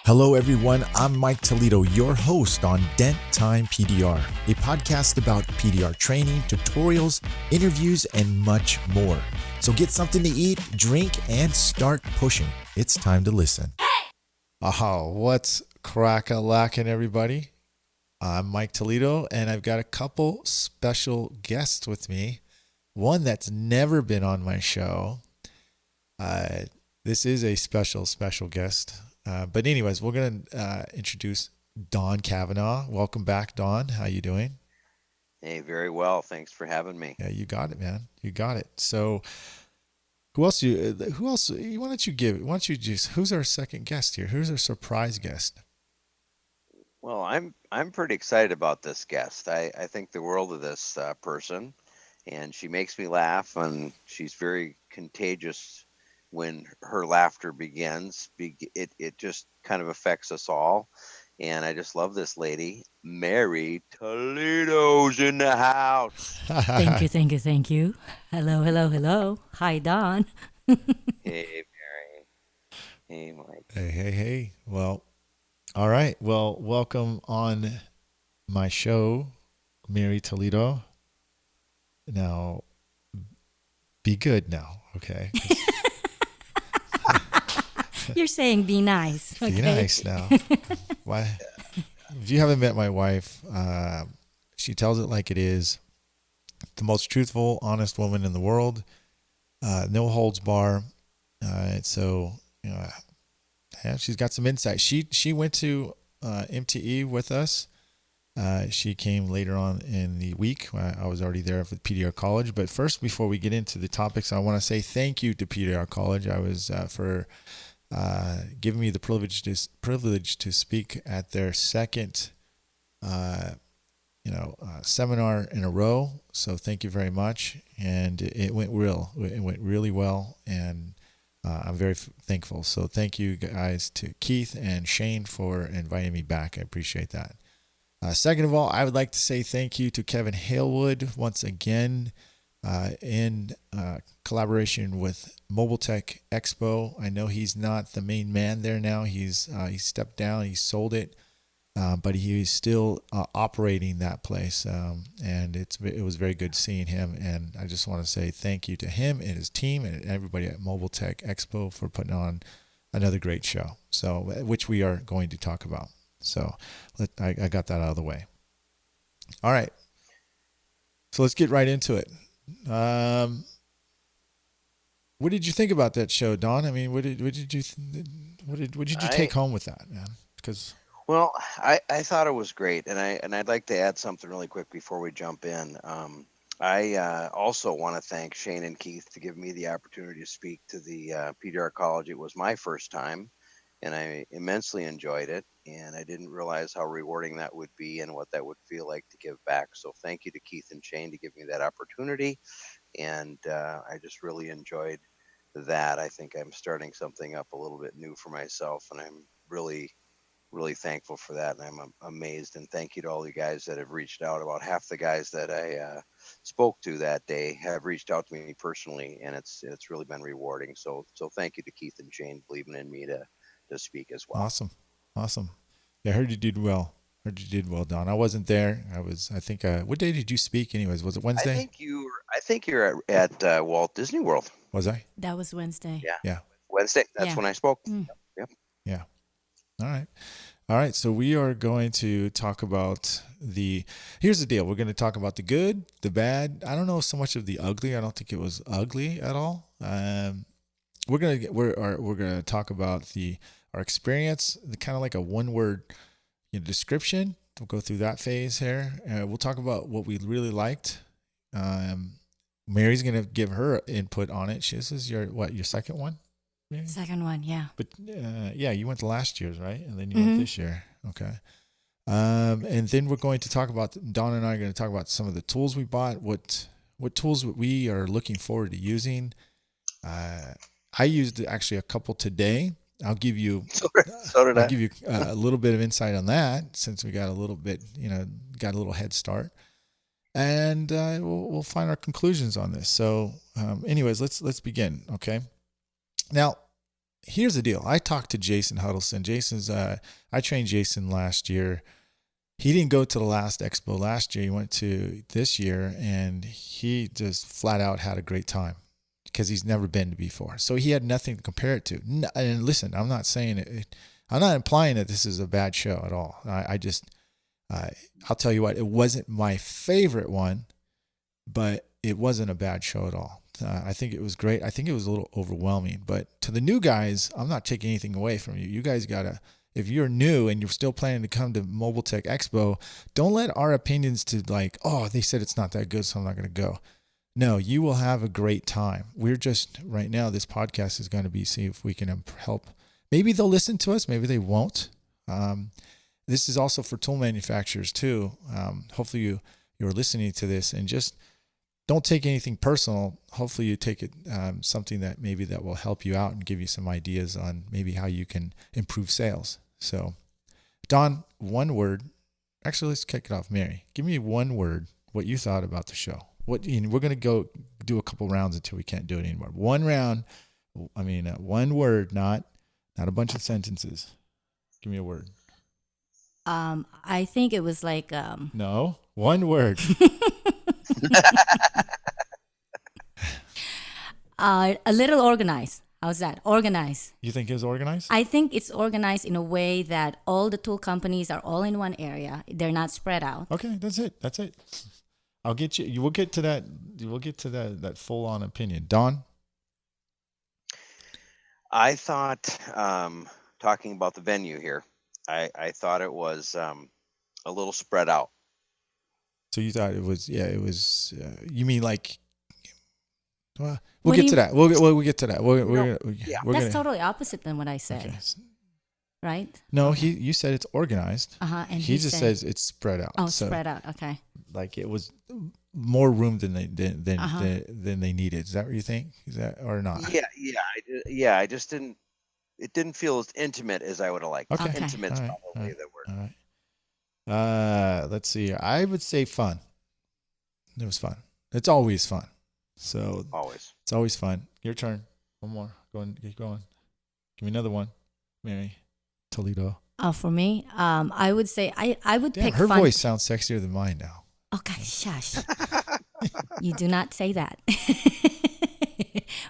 Hello, everyone. I'm Mike Toledo, your host on Dent Time PDR, a podcast about PDR training, tutorials, interviews, and much more. So get something to eat, drink, and start pushing. It's time to listen. Oh, what's crack-a-lackin', everybody? I'm Mike Toledo, and I've got a couple special guests with me. One that's never been on my show. This is a special guest. But anyways, we're going to introduce Don Cavanaugh. Welcome back, Don. How you doing? Hey, very well. Thanks for having me. Yeah, you got it, man. You got it. So who else, why don't you just, who's our second guest here? Who's our surprise guest? Well, I'm pretty excited about this guest. I think the world of this person, and she makes me laugh, and she's very contagious when her laughter begins. It just kind of affects us all. And I just love this lady. Mary Toledo's in the house. Thank you. Hello. Hi, Don. Hey, Mary. Hey, Mike. Hey. Well, all right. Well, welcome on my show, Mary Toledo. Now, be good now, okay? You're saying be nice. Okay? Be nice now. Why? If you haven't met my wife, she tells it like it is. The most truthful, honest woman in the world. No holds bar. So, yeah, she's got some insight. She went to MTE with us. She came later on in the week. I was already there for PDR College. But first, before we get into the topics, I want to say thank you to PDR College. I was for giving me the privilege to speak at their second seminar in a row. So thank you very much. And it went really well, and I'm very thankful. So thank you guys to Keith and Shane for inviting me back. I appreciate that. Second of all, I would like to say thank you to Kevin Halewood once again. In collaboration with Mobile Tech Expo. I know he's not the main man there now. He's stepped down. He sold it, but he's still operating that place. And it was very good seeing him. And I just want to say thank you to him and his team and everybody at Mobile Tech Expo for putting on another great show. So, which we are going to talk about. So, I got that out of the way. All right. So let's get right into it. What did you think about that show, Don? I mean, what did you take home with that, man? Because I thought it was great, and I'd like to add something really quick before we jump in. I also want to thank Shane and Keith to give me the opportunity to speak to the PDR College. It was my first time, and I immensely enjoyed it, and I didn't realize how rewarding that would be and what that would feel like to give back. So thank you to Keith and Shane to give me that opportunity, and I just really enjoyed that. I think I'm starting something up a little bit new for myself, and I'm really, really thankful for that, and I'm amazed. And thank you to all you guys that have reached out. About half the guys that I spoke to that day have reached out to me personally, and it's really been rewarding. So thank you to Keith and Shane believing in me to speak as well. Awesome. Yeah, I heard you did well. Don. I wasn't there. I think, what day did you speak anyways? Was it Wednesday? I think you're at Walt Disney World. Was I? That was Wednesday. Yeah. Wednesday. That's when I spoke. Yep. Yeah. All right. So we are going to talk about here's the deal. We're going to talk about the good, the bad. I don't know so much of the ugly. I don't think it was ugly at all. We're going to talk about our experience, kind of like a one-word description. We'll go through that phase here. We'll talk about what we really liked. Mary's going to give her input on it. This is your second one? Mary? Second one, yeah. But you went to last year's, right? And then you went this year. Okay. And then we're going to talk about, Dawn and I are going to talk about some of the tools we bought, what tools we are looking forward to using. I used actually a couple today. I'll give you I'll give you a little bit of insight on that, since we got a little bit, got a little head start, and we'll find our conclusions on this. So anyways, let's begin. Okay. Now, here's the deal. I talked to Jason Huddleston. I trained Jason last year. He didn't go to the last Expo last year. He went to this year, and he just flat out had a great time because he's never been before. So he had nothing to compare it to. And listen, I'm not saying it. I'm not implying that this is a bad show at all. I'll tell you what, it wasn't my favorite one, but it wasn't a bad show at all. I think it was great. I think it was a little overwhelming, but to the new guys, I'm not taking anything away from you. You guys gotta, if you're new and you're still planning to come to Mobile Tech Expo, don't let our opinions to like, oh, they said it's not that good, so I'm not going to go. No, you will have a great time. We're just, right now, this podcast is going to be, see if we can help. Maybe they'll listen to us. Maybe they won't. This is also for tool manufacturers too. Hopefully you're listening to this and just don't take anything personal. Hopefully you take it something that maybe that will help you out and give you some ideas on maybe how you can improve sales. So, Don, one word. Actually, let's kick it off. Mary, give me one word. What you thought about the show? We're going to go do a couple rounds until we can't do it anymore. One round. One word, not a bunch of sentences. Give me a word. I think it was like No, one word. a little organized. How's that? Organized. You think it was organized? I think it's organized in a way that all the tool companies are all in one area. They're not spread out. Okay, that's it. I'll get you. We'll get to that. We'll get to that full on opinion. Don? I thought, talking about the venue here, I thought it was a little spread out. So you thought it was, you mean like, well, we'll get to that. We'll get to that. That's totally opposite than what I said. Okay. Right? No, you said it's organized. And he just says it's spread out. Oh, so, spread out. Okay. Like it was more room than they needed. Is that what you think? Is that or not? I just didn't. It didn't feel as intimate as I would have liked. Okay. Intimate's all right. probably the word. All right. Let's see. I would say fun. It was fun. It's always fun. So it's always fun. Your turn. One more. Keep going. Give me another one. Mary Toledo. For me, I would say I would pick her fun. voice sounds sexier than mine now. Okay, shush. You do not say that.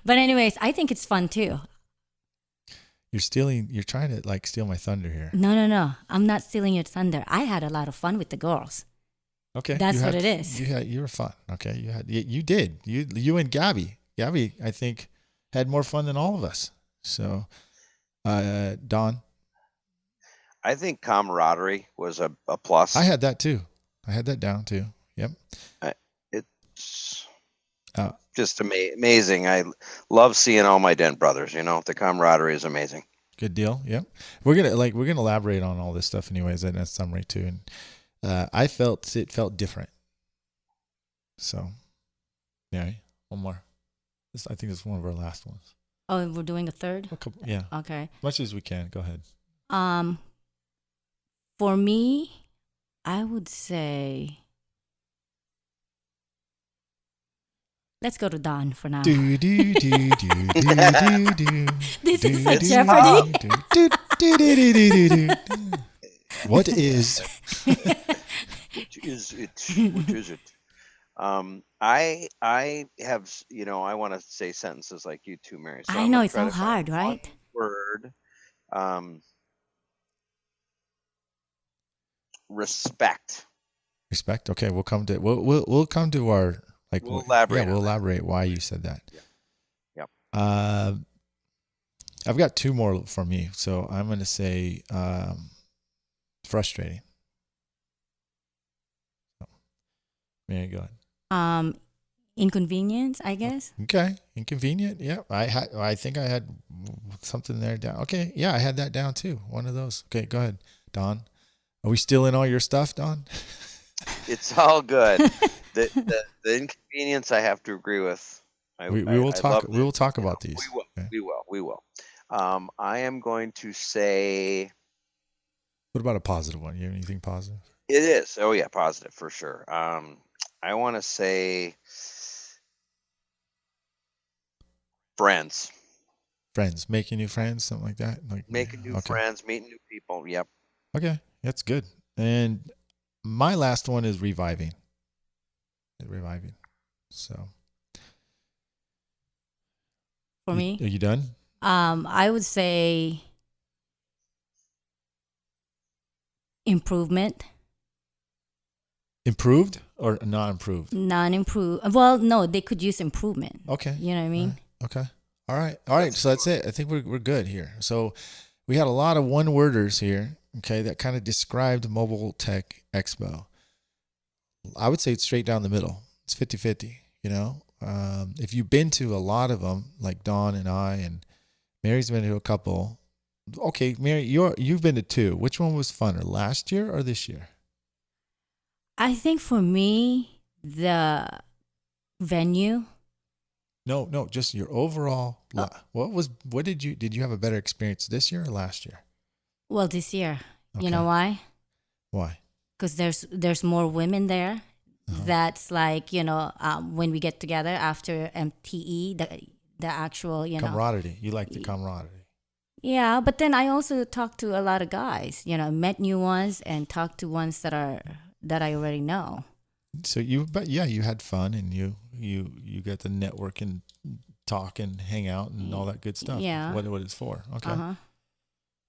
But anyways, I think it's fun too. You're trying to like steal my thunder here. No. I'm not stealing your thunder. I had a lot of fun with the girls. Okay. That's what it is. You were fun. Okay. You did. You and Gabby. Gabby, I think, had more fun than all of us. So, Don? I think camaraderie was a plus. I had that too. I had that down too. Yep. It's just amazing. I love seeing all my Dent brothers. The camaraderie is amazing. Good deal. Yep. We're gonna elaborate on all this stuff anyways in that summary too. And I felt it felt different. So, Mary, one more. I think it's one of our last ones. Oh, we're doing a third? Yeah. Okay. As much as we can. Go ahead. For me, I would say, let's go to Don for now. This is like Jeopardy. What is? Which is it? I have, I want to say sentences like you too, Mary. So I know it's so hard, right? Word. Respect. Respect. Okay, we'll come to our We'll elaborate. Yeah, we'll elaborate why you said that. Yeah. Yep. I've got two more for me, so I'm going to say frustrating. So, Mary, go ahead. Inconvenience, I guess. Okay, inconvenient. Yeah, I think I had something there down. Okay, yeah, I had that down too. One of those. Okay, go ahead, Don. Are we stealing all your stuff, Don? It's all good. The inconvenience I have to agree with. We will talk. We will talk about these. We will. Okay. We will. I am going to say. What about a positive one? You have anything positive? It is. Oh yeah, positive for sure. I want to say friends. friends, making new friends, something like that. Like, Making new okay, friends, meeting new people. Yep. okay, that's good. And my last one is reviving. Reviving. So, For me, are you done? I would say improvement, Improved or not improved? non-improve. Well, no, they could use improvement. Okay. You know what I mean? Okay. All right. All right. So that's it. I think we're good here. So we had a lot of one worders here. Okay, that kind of described Mobile Tech Expo. I would say it's straight down the middle. It's 50-50, you know. If you've been to a lot of them, like Dawn and I, and Mary's been to a couple. Okay, Mary, you've been to two. Which one was funner, last year or this year? I think for me, the venue. No, just your overall. What did you have a better experience this year or last year? Well, this year. Okay. You know why? Why? Because there's more women there. Uh-huh. That's like, when we get together after MTE, the actual, Camaraderie. You like the camaraderie. Yeah, but then I also talk to a lot of guys. Met new ones and talk to ones that I already know. So you had fun and you got to network and talk and hang out and all that good stuff. Yeah. What it's for. Okay. Uh-huh.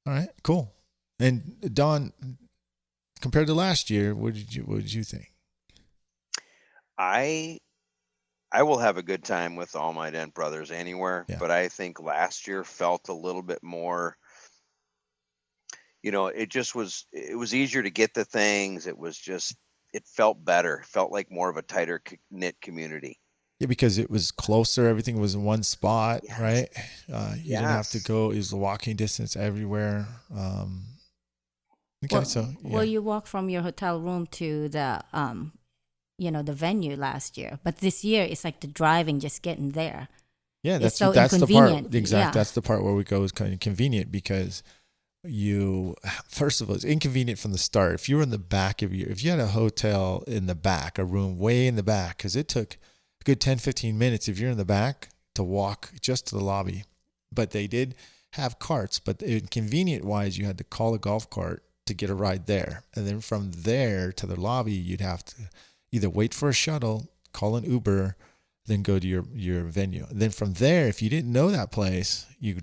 All right. Cool. And Dawn, compared to last year, what did you think? I will have a good time with All My Dent Brothers anywhere, Yeah. but I think last year felt a little bit more. It was easier to get the things. It felt better. Felt like more of a tighter knit community. Yeah, because it was closer. Everything was in one spot, Yes. right? You didn't have to Yes. go. It was walking distance everywhere. Okay, so yeah. Well, you walk from your hotel room to the the venue last year, but this year it's like the driving, just getting there. Yeah, It's so that's the part. inconvenient. Exactly, Yeah. that's the part where we go is kind of convenient because first of all, it's inconvenient from the start. If you were in the back if you had a hotel in the back, a room way in the back, because it took a good 10-15 minutes if you're in the back to walk just to the lobby. But they did have carts, but inconvenient wise, you had to call a golf cart to get a ride there, and then from there to the lobby, you'd have to either wait for a shuttle, call an Uber, then go to your venue. And then from there, if you didn't know that place, you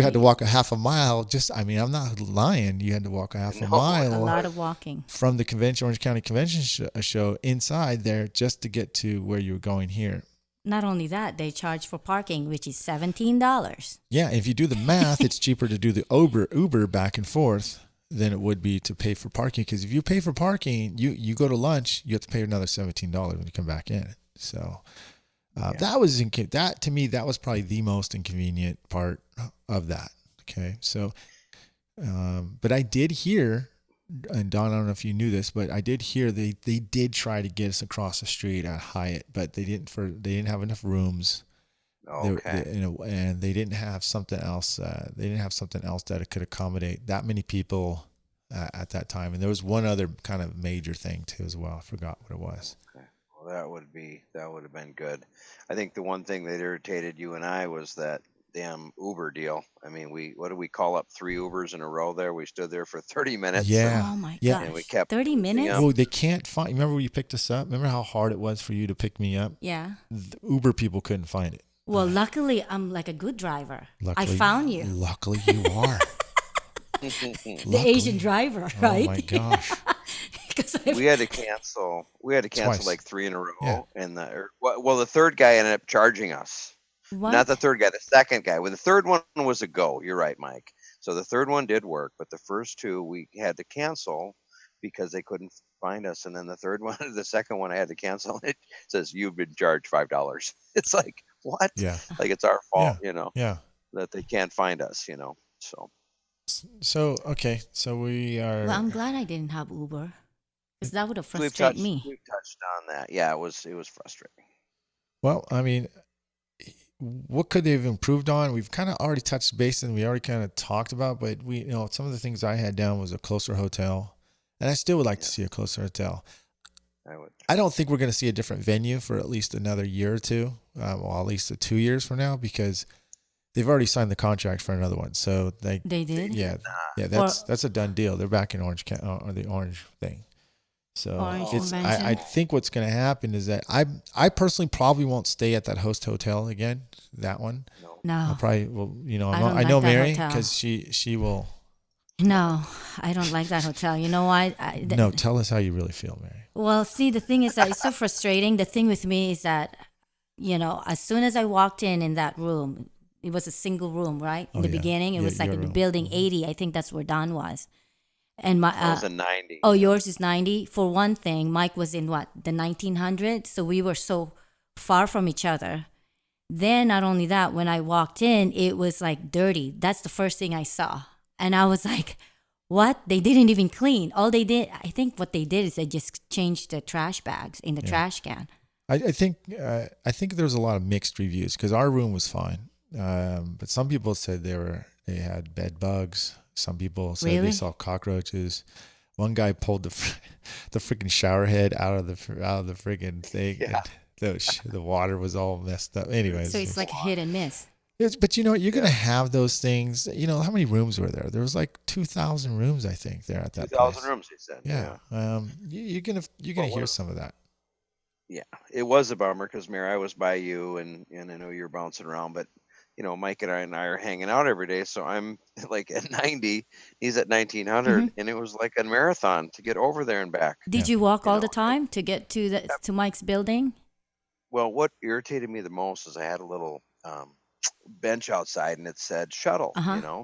had to walk a half a mile. I'm not lying. You had to walk a half a mile. A lot of walking. From the Orange County Convention show inside there just to get to where you were going here. Not only that, they charge for parking, which is $17. Yeah, if you do the math, it's cheaper to do the Uber back and forth than it would be to pay for parking. Because if you pay for parking, you go to lunch, you have to pay another $17 when you come back in. So that to me, that was probably the most inconvenient part of that. Okay, so but I did hear, and Don, I don't know if you knew this, but I did hear they did try to get us across the street at Hyatt, but they didn't have enough rooms. Okay. And they didn't have something else. They didn't have something else that could accommodate that many people at that time. And there was one other kind of major thing too as well. I forgot what it was. Okay. Well, that would have been good. I think the one thing that irritated you and I was that damn Uber deal. I mean, what did we call up 3 Ubers in a row there? We stood there for 30 minutes. Yeah. Oh my Yeah. gosh. And we kept 30 minutes? Yeah. Well, they can't find. Remember when you picked us up? Remember how hard it was for you to pick me up? Yeah. The Uber people couldn't find it. Well, luckily, I'm like a good driver. Luckily, I found you. Luckily, you are. The Asian driver, right? Oh my gosh. We had to cancel Twice. like 3 in a row. Yeah. And the third guy ended up charging us. What? Not the third guy, the second guy. Well, the third one was a go. You're right, Mike. So the third one did work, but the first 2 we had to cancel because they couldn't find us. And then the second one I had to cancel. It says you've been charged $5. It's like, what? Yeah. Like it's our fault, Yeah. that they can't find us, So So okay. So we are. Well, I'm glad I didn't have Uber, because that would have we've frustrated touched me. on that. Yeah, it was frustrating. Well, I mean, what could they have improved on? We've kind of already touched base and we already kind of talked about, but some of the things I had down was a closer hotel, and I still would like to see a closer hotel. I don't think we're going to see a different venue for at least another year or two, at least 2 years from now, because they've already signed the contract for another one. So They did? yeah, For that's a done deal. They're back in Orange or the Orange thing. So Orange it's Convention? I think what's going to happen is that I personally probably won't stay at that host hotel again. That one. No. No. I probably will. I don't I know like that Mary hotel. because she will. No, I don't like that hotel. You know why? No, tell us how you really feel, Mary. Well, see, the thing is that it's so frustrating. The thing with me is that, as soon as I walked in that room, it was a single room, right? In Oh, the yeah. beginning, it was like Your in the room. building 80. I think that's where Don was. And my That was a 90. oh, yours is 90. For one thing, Mike was in what, the 1900s, so we were so far from each other. Then not only that, when I walked in, it was like dirty. That's the first thing I saw. And I was like, what? They didn't even clean. All they did, I think what they did is they just changed the trash bags in the trash can. I think there was a lot of mixed reviews because our room was fine, but some people said they had bed bugs. Some people said Really? they saw cockroaches. One guy pulled the freaking shower head out of the freaking thing. Yeah. And the water was all messed up. Anyways, So it's like a hit and miss. but you know what? You're gonna have those things. You know how many rooms were there? There was like 2,000 rooms, I think, there at that 2,000 place. rooms, he said. Yeah. You're gonna hear some of that. Yeah, it was a bummer because Mary, I was by you, and I know you're bouncing around, but Mike and I are hanging out every day, so I'm like at 90, he's at 1900, and it was like a marathon to get over there and back. Did you walk all know, the time to get to Mike's building? Well, what irritated me the most is I had a little bench outside, and it said shuttle,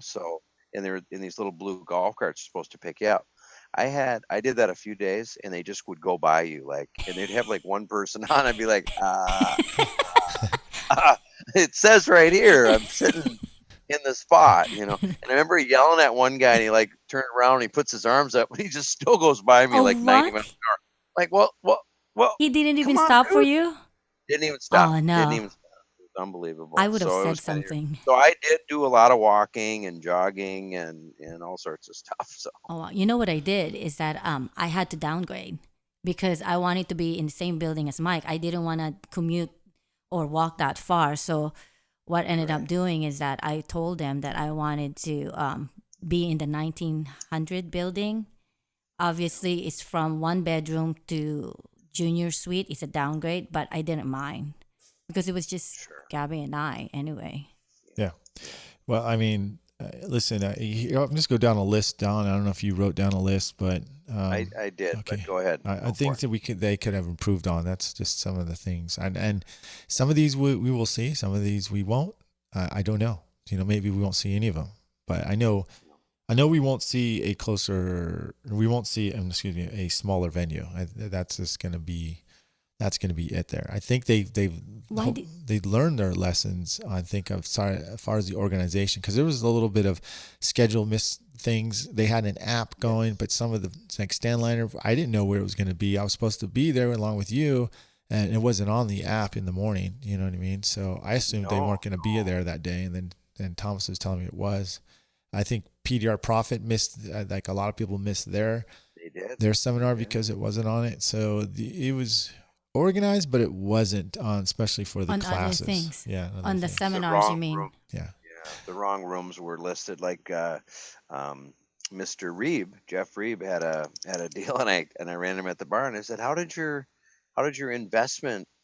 so and there in these little blue golf carts supposed to pick you up. I did that a few days, and they just would go by you, like, and they'd have like one person on. I'd be like, it says right here, I'm sitting in the spot, And I remember yelling at one guy, and he like turned around, and he puts his arms up, and he just still goes by me Oh, like 90 what? miles an hour. Like, well, He didn't even come on, stop for dude. you? Didn't even stop. Oh, no. Didn't even stop. It was unbelievable. I would have So it said was kinda something. So I did do a lot of walking and jogging and all sorts of stuff. So Oh, you know what I did is that I had to downgrade because I wanted to be in the same building as Mike. I didn't want to commute or walk that far. So what ended up doing is that I told them that I wanted to be in the 1900 building. Obviously, it's from one bedroom to junior suite. It's a downgrade, but I didn't mind because it was just Gabby and I anyway. Yeah. Well, I mean, listen, I'm just go down a list, Don. I don't know if you wrote down a list, but I did. okay. But go ahead. I think that they could have improved on. That's just some of the things, and some of these we will see. Some of these we won't. I don't know. Maybe we won't see any of them. But I know we won't see a smaller venue. That's just going to be. That's going to be it there. I think they learned their lessons. I think as far as the organization, because there was a little bit of schedule miss things. They had an app going, but some of the like Stanliner, I didn't know where it was going to be. I was supposed to be there along with you, and it wasn't on the app in the morning. You know what I mean? So I assumed they weren't going to be there that day, and then Thomas was telling me it was. I think PDR Profit missed, like a lot of people missed their seminar because it wasn't on it. So it was organized, but it wasn't on, especially for the classes. Other things. Yeah, on the seminars, you mean? Room. Yeah, the wrong rooms were listed. Like Mr. Reeb, Jeff Reeb had a deal, and I ran him at the bar, and I said, "How did your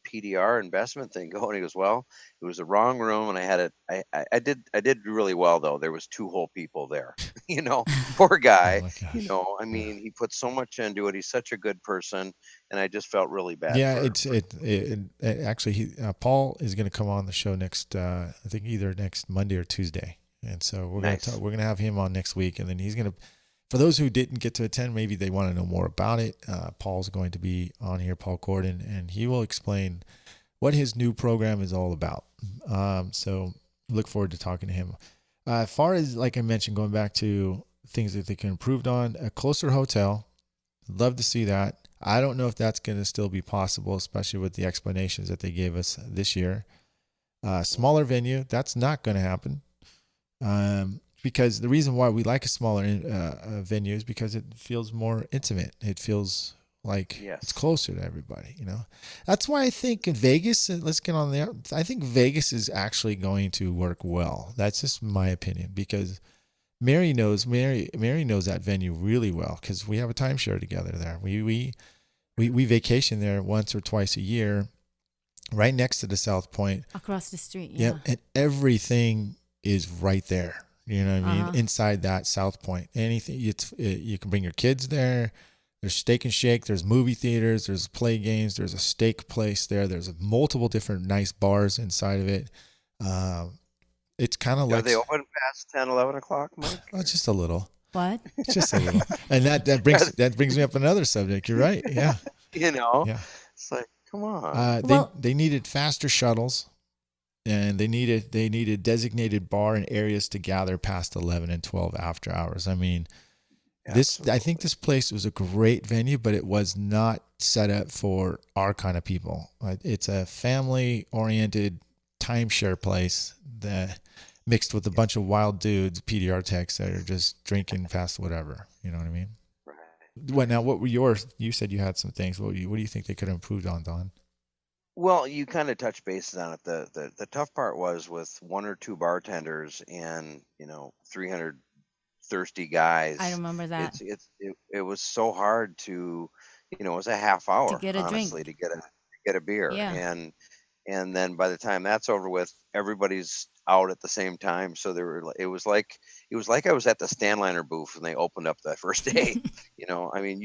PDR investment thing go?" And he goes, "Well, it was the wrong room, and I had it. I did really well though. There was 2 whole people there. Poor guy. Oh my gosh. I mean, he put so much into it. He's such a good person, and I just felt really bad. Yeah, it actually Paul is going to come on the show next. I think either next Monday or Tuesday, and so we're going to have him on next week, and then he's going to. For those who didn't get to attend, maybe they want to know more about it. Paul's going to be on here, Paul Corden, and he will explain what his new program is all about. So look forward to talking to him. As far as, like I mentioned, going back to things that they can improve on, a closer hotel, love to see that. I don't know if that's going to still be possible, especially with the explanations that they gave us this year. Smaller venue, that's not going to happen. Because the reason why we like a smaller venue is because it feels more intimate. It feels Like it's Yes. closer to everybody, That's why I think in Vegas, let's get on there. I think Vegas is actually going to work well. That's just my opinion because Mary knows that venue really well because we have a timeshare together there. We vacation there once or twice a year, right next to the South Point. Across the street. Yep, Yeah. and everything is right there. You know what I mean? Uh-huh. Inside that South Point, anything you can bring your kids there. There's Steak and Shake. There's movie theaters. There's play games. There's a steak place there. There's multiple different nice bars inside of it. It's kind of Are like they open past 10, 11 o'clock, Mike? just a little, What? just a little, and that brings me up another subject. You're right. Yeah, yeah. It's like, come on. They needed faster shuttles, and they needed designated bar and areas to gather past 11 and 12 after hours. I mean, I think this place was a great venue, but it was not set up for our kind of people. It's a family-oriented timeshare place that mixed with a bunch of wild dudes, PDR techs that are just drinking past whatever. You know what I mean? Right. What were yours? You said you had some things. What do you think they could have improved on, Don? Well, you kind of touched bases on it. The tough part was with one or two bartenders and 300 thirsty guys. I remember that. It was so hard to, it was a half To hour, get a honestly, drink. to get a beer. Yeah. And then by the time that's over with, everybody's out at the same time. So it was like I was at the Stanliner booth when they opened up that first day. I mean,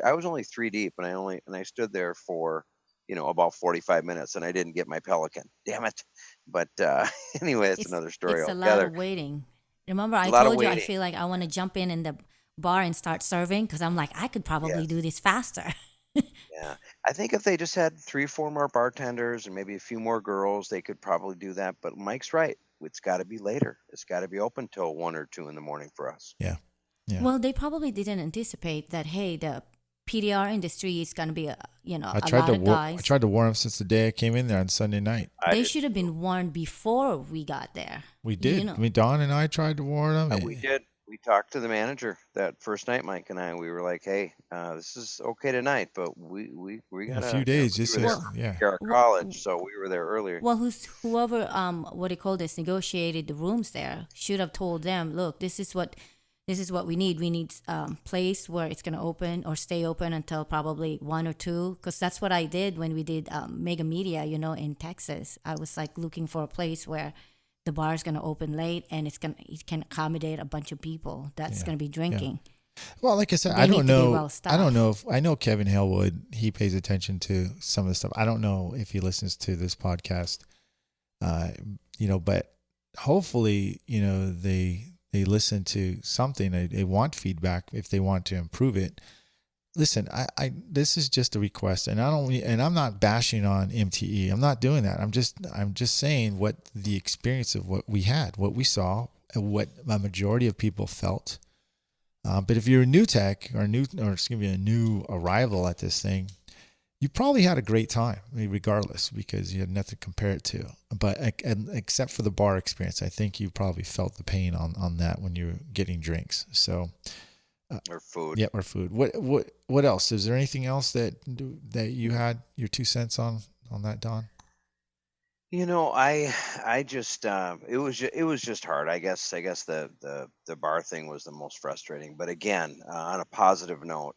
I was only 3 deep, and I stood there for about 45 minutes, and I didn't get my Pelican. Damn it! But anyway, that's another story It's a lot altogether. of waiting. Remember, I A lot of told you I waiting. feel like I want to jump in the bar and start serving because I'm like, I could probably Yes. do this faster. Yeah. I think if they just had 3, 4 more bartenders and maybe a few more girls, they could probably do that. But Mike's right. It's got to be later. It's got to be open till 1 or 2 in the morning for us. Yeah. Yeah. Well, they probably didn't anticipate that, hey, the PDR industry is going to be, I a lot tried of guys. I tried to warn them since the day I came in there on Sunday night. They should have been warned before we got there. We did. You know. I mean, Don and I tried to warn them. We did. We talked to the manager that first night, Mike and I. We were like, "Hey, this is okay tonight, but we got a few days. we Just were there for our college, so we were there earlier." Well, whoever what do you call this, negotiated the rooms there should have told them, look, this is what we need. We need place where it's gonna open or stay open until probably 1 or 2, because that's what I did when we did Mega Media, in Texas. I was like looking for a place where the bar is gonna open late and it can accommodate a bunch of people that's gonna be drinking. Well, like I said, They I need don't to be know. well-staffed. I don't know if I know Kevin Halewood. He pays attention to some of the stuff. I don't know if he listens to this podcast. But hopefully, they listen to something. They want feedback if they want to improve it. Listen, I this is just a request, and I'm not bashing on MTE. I'm not doing that. I'm just saying what the experience of what we had, what we saw, and what a majority of people felt. But if you're a new tech or a new arrival at this thing, you probably had a great time, regardless, because you had nothing to compare it to. But except for the bar experience, I think you probably felt the pain on that when you were getting drinks. So, or food. Yeah, or food. What else? Is there anything else that you had your 2 cents on that, Don? I just it was just hard. I guess the bar thing was the most frustrating. But again, on a positive note,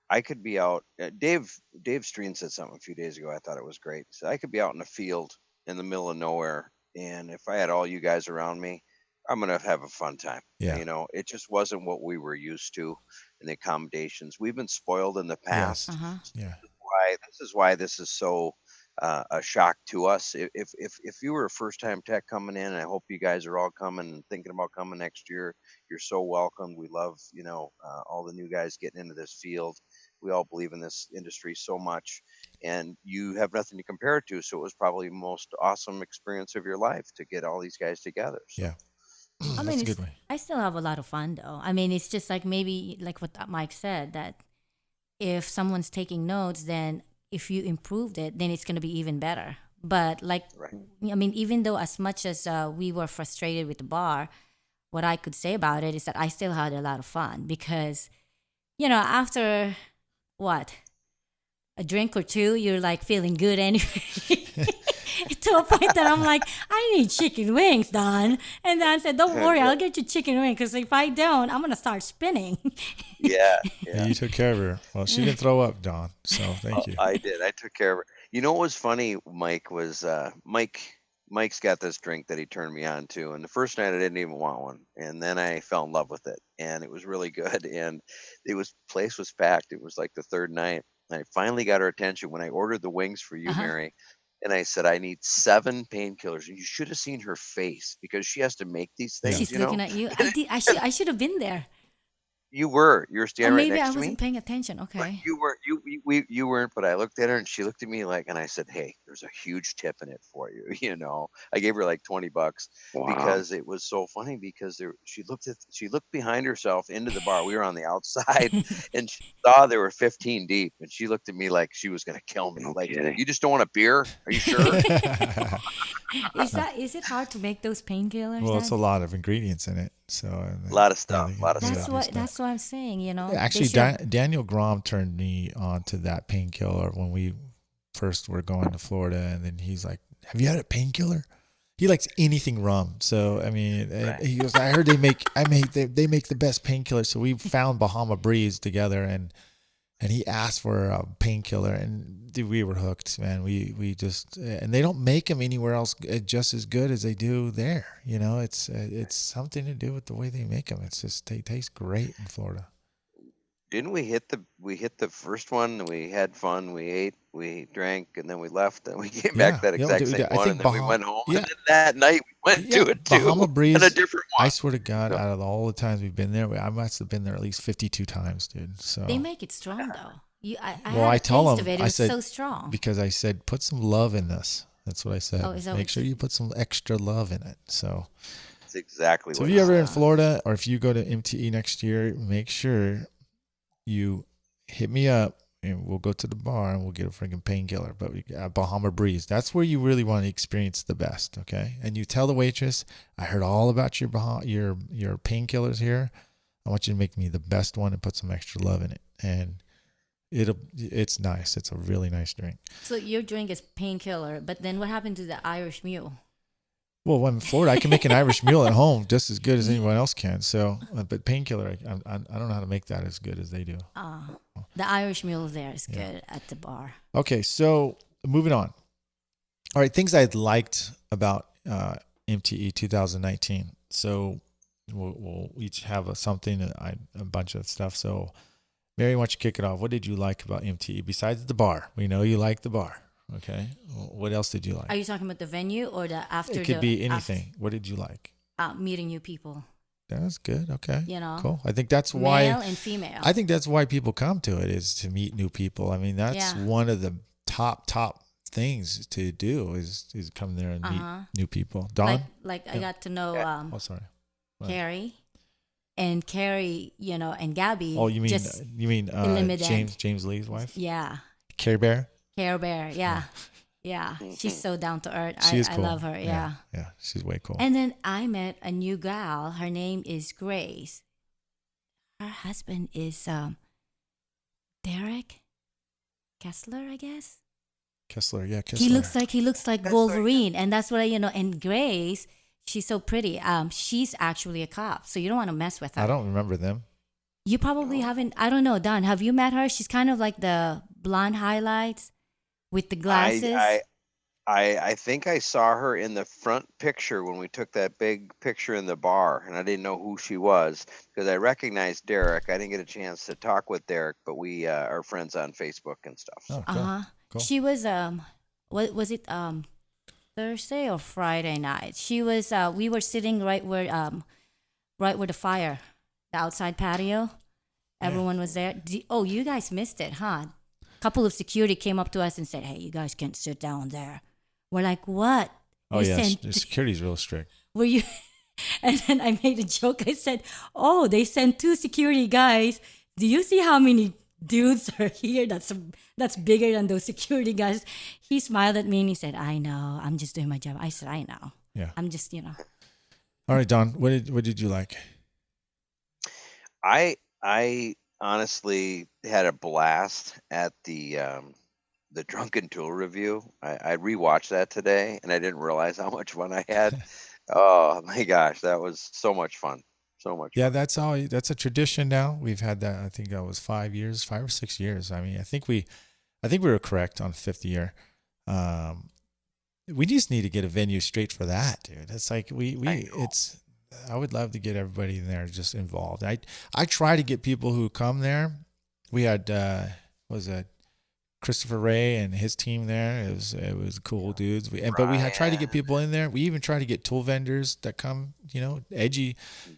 I could be out. Dave Streen said something a few days ago. I thought it was great. So I could be out in a field in the middle of nowhere, and if I had all you guys around me, I'm gonna have a fun time. Yeah. It just wasn't what we were used to in the accommodations. We've been spoiled in the past. Yes. Uh-huh. Yeah. Why this is so a shock to us. If you were a first time tech coming in, and I hope you guys are all coming and thinking about coming next year, you're so welcome. We love all the new guys getting into this field. We all believe in this industry so much, and you have nothing to compare it to. So it was probably the most awesome experience of your life to get all these guys together. So. Yeah. I That's mean, a good way. I still have a lot of fun though. I mean, it's just like maybe like what Mike said, that if someone's taking notes, then if you improved it, then it's going to be even better. But Right. I mean, even though as much as we were frustrated with the bar, what I could say about it is that I still had a lot of fun because, after what, a drink or two, you're like feeling good anyway. To a point that I'm like, I need chicken wings, Don. And Don said, don't worry, I'll get you chicken wings, because if I don't, I'm going to start spinning. Yeah, And yeah. you took care of her. Well, she didn't throw up, Don. So thank you. I did. I took care of her. You know what was funny, Mike, was Mike's got this drink that he turned me on to, and the first night I didn't even want one, and then I fell in love with it, and it was really good, and place was packed. It was like the third night, and I finally got her attention when I ordered the wings for you, Uh-huh. Mary, and I said I need 7 painkillers, and you should have seen her face because she has to make these Yeah. things, She's looking at you. I should have been there. You were Or standing right maybe I next to me. wasn't paying attention. But Okay. you were you weren't, but I looked at her and she looked at me like, and I said, "Hey, there's a huge tip in it for you." I gave her like $20 Wow. because it was so funny because she looked behind herself into the bar. We were on the outside and she saw there were 15 deep, and she looked at me like she was gonna kill me. No Like, kidding. you just don't want a beer? Are you sure? Is it hard to make those painkillers? Well, it's a then? lot of ingredients in it. So A lot of stuff. they A lot of get That's stuff. what stuff. that's what I'm saying. Yeah, They actually, should- Daniel Grom turned me on to that painkiller when we first were going to Florida, and then he's like, "Have you had a painkiller?" He likes anything rum, so I mean, he goes, "I heard they make the best painkiller." So we found Bahama Breeze together, and he asked for a painkiller, and dude, we were hooked, man. We just, and they don't make them anywhere else just as good as they do there. It's something to do with the way they make them. It's just they taste great in Florida. Didn't we hit the first one, and we had fun, we ate, we drank, and then we left, and we came back that exact dude, same I one, think and then we Bahama- went home, yeah. and then that night we went to it too. Bahama Breeze. And a different one. I swear to God, out of all the times we've been there, I must have been there at least 52 times, dude. So They make it strong though. I Well, had I a tell taste them, of it. It I was said- so strong. because I said put some love in this. That's what I said. Oh, is that Make what sure you- you put some extra love in it. So That's exactly if what you're it ever in is. Florida, or if you go to MTE next year, make sure you hit me up and we'll go to the bar and we'll get a freaking painkiller. But we got Bahama Breeze. That's where you really want to experience the best, okay? And you tell the waitress, I heard all about your painkillers here. I want you to make me the best one and put some extra love in it. And it's nice. It's a really nice drink. So your drink is painkiller, but then what happened to the Irish Mule? Well, when I'm in Florida, I can make an Irish mule at home just as good as anyone else can. So, but painkiller, I don't know how to make that as good as they do. The Irish Mule there is Yeah. good at the bar. Okay, so moving on. All right, things I liked about MTE 2019. So we'll each have a bunch of stuff. So Mary, why don't you kick it off? What did you like about MTE besides the bar? We know you like the bar. Okay, what else did you like? Are you talking about the venue or the after? It could the, be anything. What did you like? meeting new people, That's good. Okay, You know, cool. I think that's why. male and female. I think that's why people come to it, is to meet new people. I mean, that's Yeah. one of the top things to do is come there and meet new people. Don? like I Yeah. got to know Oh, sorry. Right. Carrie, and Carrie, and Gabby. Oh, you mean just James Lee's wife? yeah, Care Bear? Care Bear. Yeah, yeah. She's so down to earth. She is I cool. love her. Yeah. Yeah, she's way cool. And then I met a new gal. Her name is Grace. Her husband is Derek Kessler, I guess. Kessler. He looks like Wolverine, and that's what And Grace, she's so pretty. She's actually a cop, so you don't want to mess with her. I don't remember them. You probably haven't. I don't know, Don. Have you met her? She's kind of like the blonde highlights with the glasses. I think I saw her in the front picture when we took that big picture in the bar, and I didn't know who she was because I recognized Derek. I didn't get a chance to talk with Derek, but we are friends on Facebook and stuff. Oh, cool. Cool. She was what was it Thursday or Friday night? She was we were sitting right where the fire, the outside patio. Everyone was there. Oh, you guys missed it, huh? Couple of security came up to us and said, "Hey, you guys can't sit down there." We're like, "What?" Oh, You yeah. sent- Security's real strict. Were you? And then I made a joke. I said, "Oh, they sent 2 security guys. Do you see how many dudes are here? That's bigger than those security guys." He smiled at me and he said, "I know. I'm just doing my job." I said, "I know. Yeah. I'm just, All right, Don, what did you like? I honestly had a blast at the Drunken Tool review. I rewatched that today, and I didn't realize how much fun I had. Oh my gosh, that was so much fun. So much Yeah, fun. that's all. That's a tradition now. We've had that. I think that was 5 years, 5 or 6 years. I mean, I think we were correct on fifth year. Um, we just need to get a venue straight for that, dude. It's like I we know. it's. I would love to get everybody in there just involved. I try to get people who come there. We had what was that Christopher Ray and his team there. It was cool dudes. But we had tried to get Brian, people in there. We even tried to get tool vendors that come. Edgy.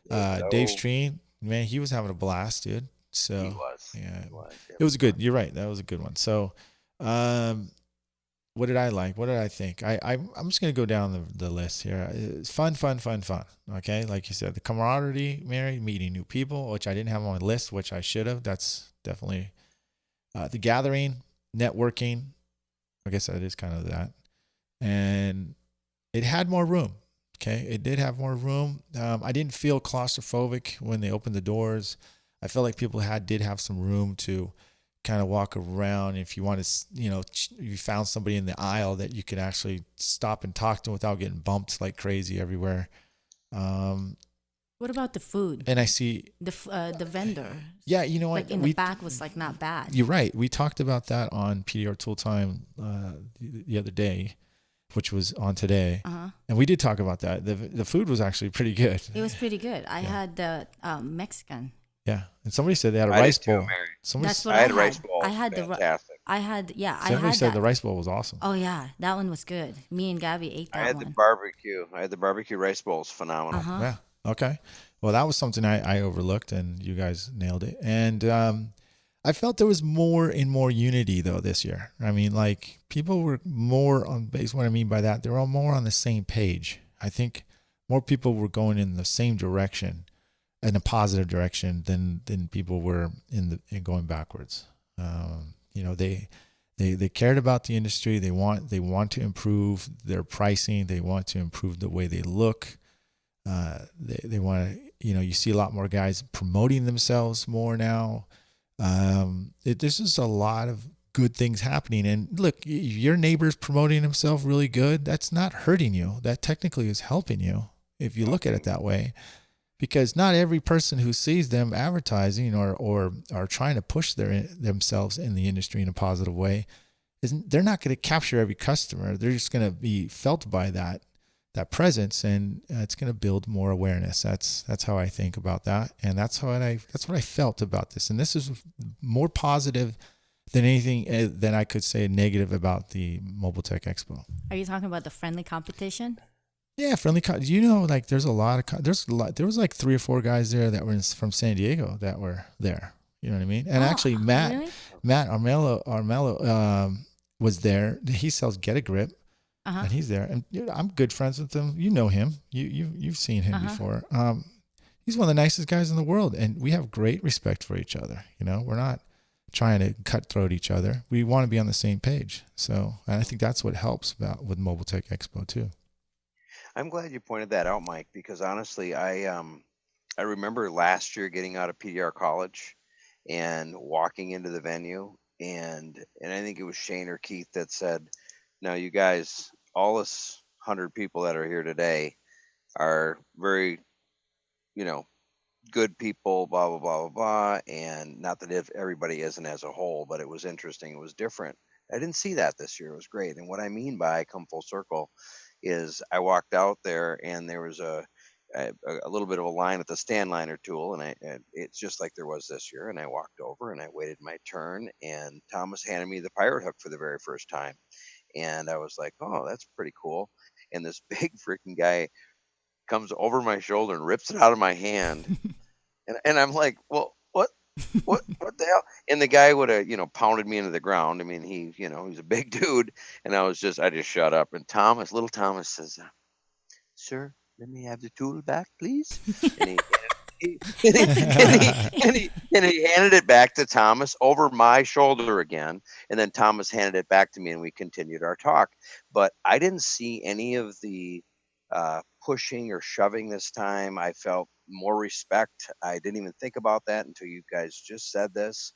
David Dave O. Stream, man, he was having a blast, dude. He So was. yeah, He was. It it was was good. fun. You're right. That was a good one. So, um, what did I like? What did I think? I'm just gonna go down the list here. It's fun, fun, fun, fun. Okay, like you said, the camaraderie, Mary, meeting new people, which I didn't have on my list, which I should have. That's definitely the gathering, networking. I guess that is kind of that, and it had more room. Okay, it did have more room. I didn't feel claustrophobic when they opened the doors. I felt like people did have some room to kind of walk around. If you want to, you found somebody in the aisle that you could actually stop and talk to without getting bumped like crazy everywhere. Um, What about the food? and I see, The vendor, yeah, you know like what, in the back, was like not bad. you're right. We talked about that on PDR Tool Time the other day, which was on today. And we did talk about that. The food was actually pretty good. It was pretty good. I Yeah. had the Mexican. Yeah. And somebody said they had a I rice did too, bowl. Mary. That's what I I had a rice had. bowl. I had Fantastic. I Somebody had said the that. rice bowl was awesome. Oh yeah, that one was good. Me and Gabby ate I that had the one. barbecue. I had the barbecue rice bowls. Uh Phenomenal. huh. Yeah. Okay. Well, that was something I overlooked, and you guys nailed it. And I felt there was more and more unity though this year. I mean, like people were more on base. What I mean by that, they were all more on the same page. I think more people were going in the same direction, in a positive direction, than people were in going backwards. They cared about the industry. They want to improve their pricing. They want to improve the way they look. They want to, you see a lot more guys promoting themselves more now. There's just a lot of good things happening. And look, your neighbor's promoting himself really good. That's not hurting you. That technically is helping you if you look at it that way. Because not every person who sees them advertising or are trying to push themselves in the industry in a positive way, they're not going to capture every customer. They're just going to be felt by that presence, and it's going to build more awareness. That's how I think about that, and that's what I felt about this. And this is more positive than anything than I could say negative about the Mobile Tech Expo. Are you talking about the friendly competition? Yeah, friendly. Like there's a lot of there was like 3 or 4 guys there that were from San Diego that were there. You know what I mean? And actually, Really? Matt Armello was there. He sells Get a Grip. And he's there, and dude, I'm good friends with him. You know him. You've seen him before. He's one of the nicest guys in the world, and we have great respect for each other. We're not trying to cutthroat each other. We want to be on the same page. So, and I think that's what helps with Mobile Tech Expo too. I'm glad you pointed that out, Mike, because honestly, I remember last year getting out of PDR college and walking into the venue, and I think it was Shane or Keith that said, "Now you guys, all us 100 people that are here today are very, you know, good people, blah blah blah blah blah." And not that if everybody isn't as a whole, but it was interesting. It was different. I didn't see that this year. It was great. And what I mean by come full circle is I walked out there and there was a little bit of a line at the stand liner tool, and it's just like there was this year. And I walked over and I waited my turn, and Thomas handed me the pirate hook for the very first time, and I was like, "Oh, that's pretty cool." And this big freaking guy comes over my shoulder and rips it out of my hand, and I'm like, "Well, what the hell?" And the guy would have, pounded me into the ground. I mean, he's a big dude, and I just shut up. And little Thomas says, "Sir, let me have the tool back, please." And he handed it back to Thomas over my shoulder again, and then Thomas handed it back to me, and we continued our talk. But I didn't see any of the pushing or shoving this time. I felt more respect. I didn't even think about that until you guys just said this.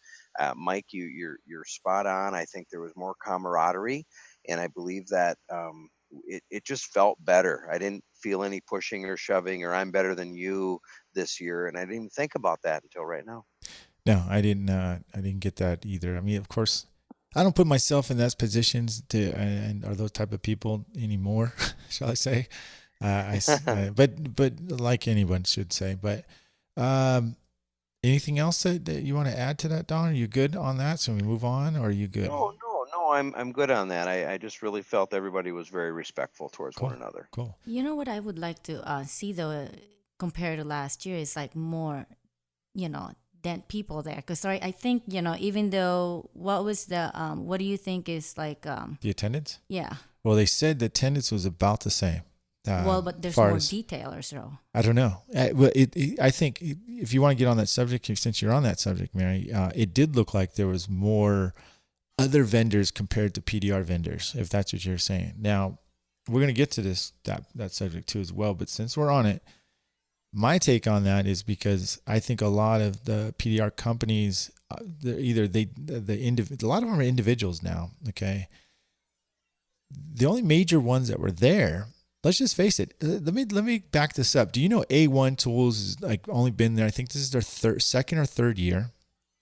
Mike, you're spot on. I think there was more camaraderie, and I believe that it just felt better. I didn't feel any pushing or shoving or I'm better than you this year, and I didn't even think about that until right now. No, I didn't. I didn't get that either. I mean, of course, I don't put myself in those positions to and are those type of people anymore, shall I say? But like anyone should say. But anything else that you want to add to that, Don? Are you good on that? So we move on, or are you good? No, I'm good on that. I just really felt everybody was very respectful towards one Cool, another. cool. You know what I would like to see though, compared to last year, is like more, you know, than people there. Because I think, you know, even though what was the what do you think is like The attendance? yeah. Well, they said the attendance was about the same. Well, but there's more detailers though. I don't know. I think if you want to get on that subject, since you're on that subject, Mary, it did look like there was more other vendors compared to PDR vendors, if that's what you're saying. Now, we're going to get to that subject too as well, but since we're on it, my take on that is because I think a lot of the PDR companies, a lot of them are individuals now. Okay, the only major ones that were there, let's just face it. Let me back this up. Do you know A1 Tools is like only been there? I think this is their second or third year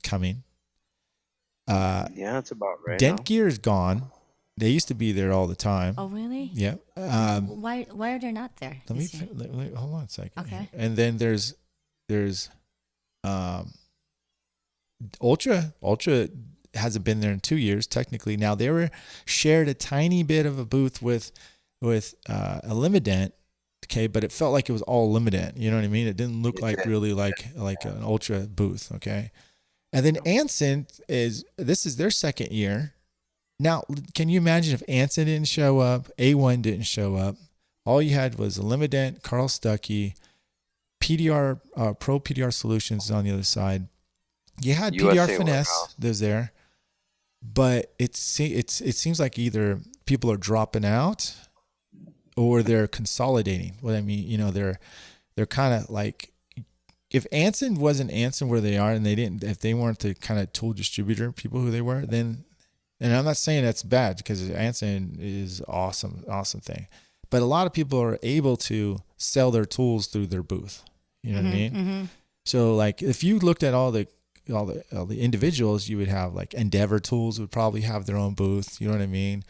coming. Yeah, it's about right. Dent Gear is gone. They used to be there all the time. Oh, really? Yeah. Why are they not there? Let me hold on a second. Okay. And then there's Ultra. Ultra hasn't been there in 2 years technically. Now they were shared a tiny bit of a booth with a Limited, okay, but it felt like it was all Limited. You know what I mean? It didn't look like really like an Ultra booth, okay. And then Anson this is their second year. Now, can you imagine if Anson didn't show up, A1 didn't show up? All you had was a Limited, Carl Stuckey, PDR, Pro PDR Solutions on the other side. You had PDR Finesse that's there, but it seems like either people are dropping out or they're consolidating. What I mean, you know, they're kind of like, if Anson wasn't Anson where they are, and if they weren't the kind of tool distributor people who they were, then, and I'm not saying that's bad because Anson is awesome thing, but a lot of people are able to sell their tools through their booth. You know what I mean? Mm-hmm. So like, if you looked at all the individuals, you would have like Endeavor Tools would probably have their own booth. You know what I mean?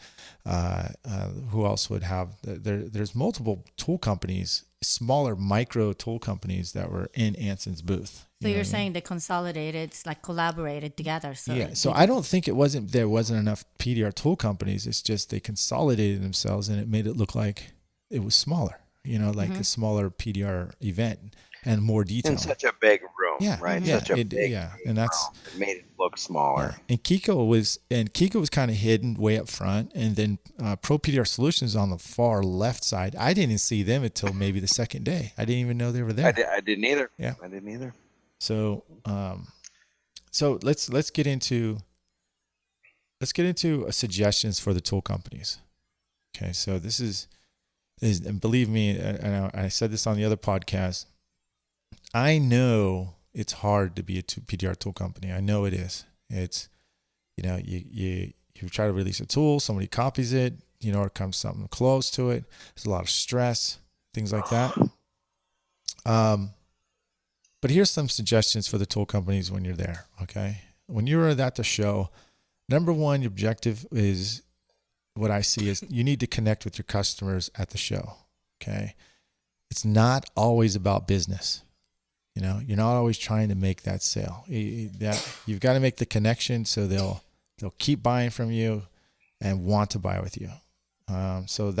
Who else would have? There's multiple tool companies, smaller micro tool companies that were in Anson's booth. So you're saying they consolidated, it's like collaborated together. So yeah. So I don't think there wasn't enough PDR tool companies. It's just they consolidated themselves and it made it look like it was smaller. You know, like a smaller PDR event and more detail. In such a big room, right? Yeah, Such a big and that's room. It made it look smaller. Yeah. And Kiko was kind of hidden way up front, and then Pro PDR Solutions on the far left side. I didn't see them until maybe the second day. I didn't even know they were there. I didn't either. Yeah, I didn't either. So, let's get into suggestions for the tool companies. Okay, so this is and believe me, and I said this on the other podcast. I know it's hard to be a PDR tool company. I know it is. It's, you know, you try to release a tool, somebody copies it, you know, or comes something close to it. There's a lot of stress, things like that. But here's some suggestions for the tool companies when you're there. Okay, when you're at the show, number one, your objective is, what I see is, you need to connect with your customers at the show. Okay, it's not always about business. You know, you're not always trying to make that sale. You've got to make the connection so they'll keep buying from you and want to buy with you. So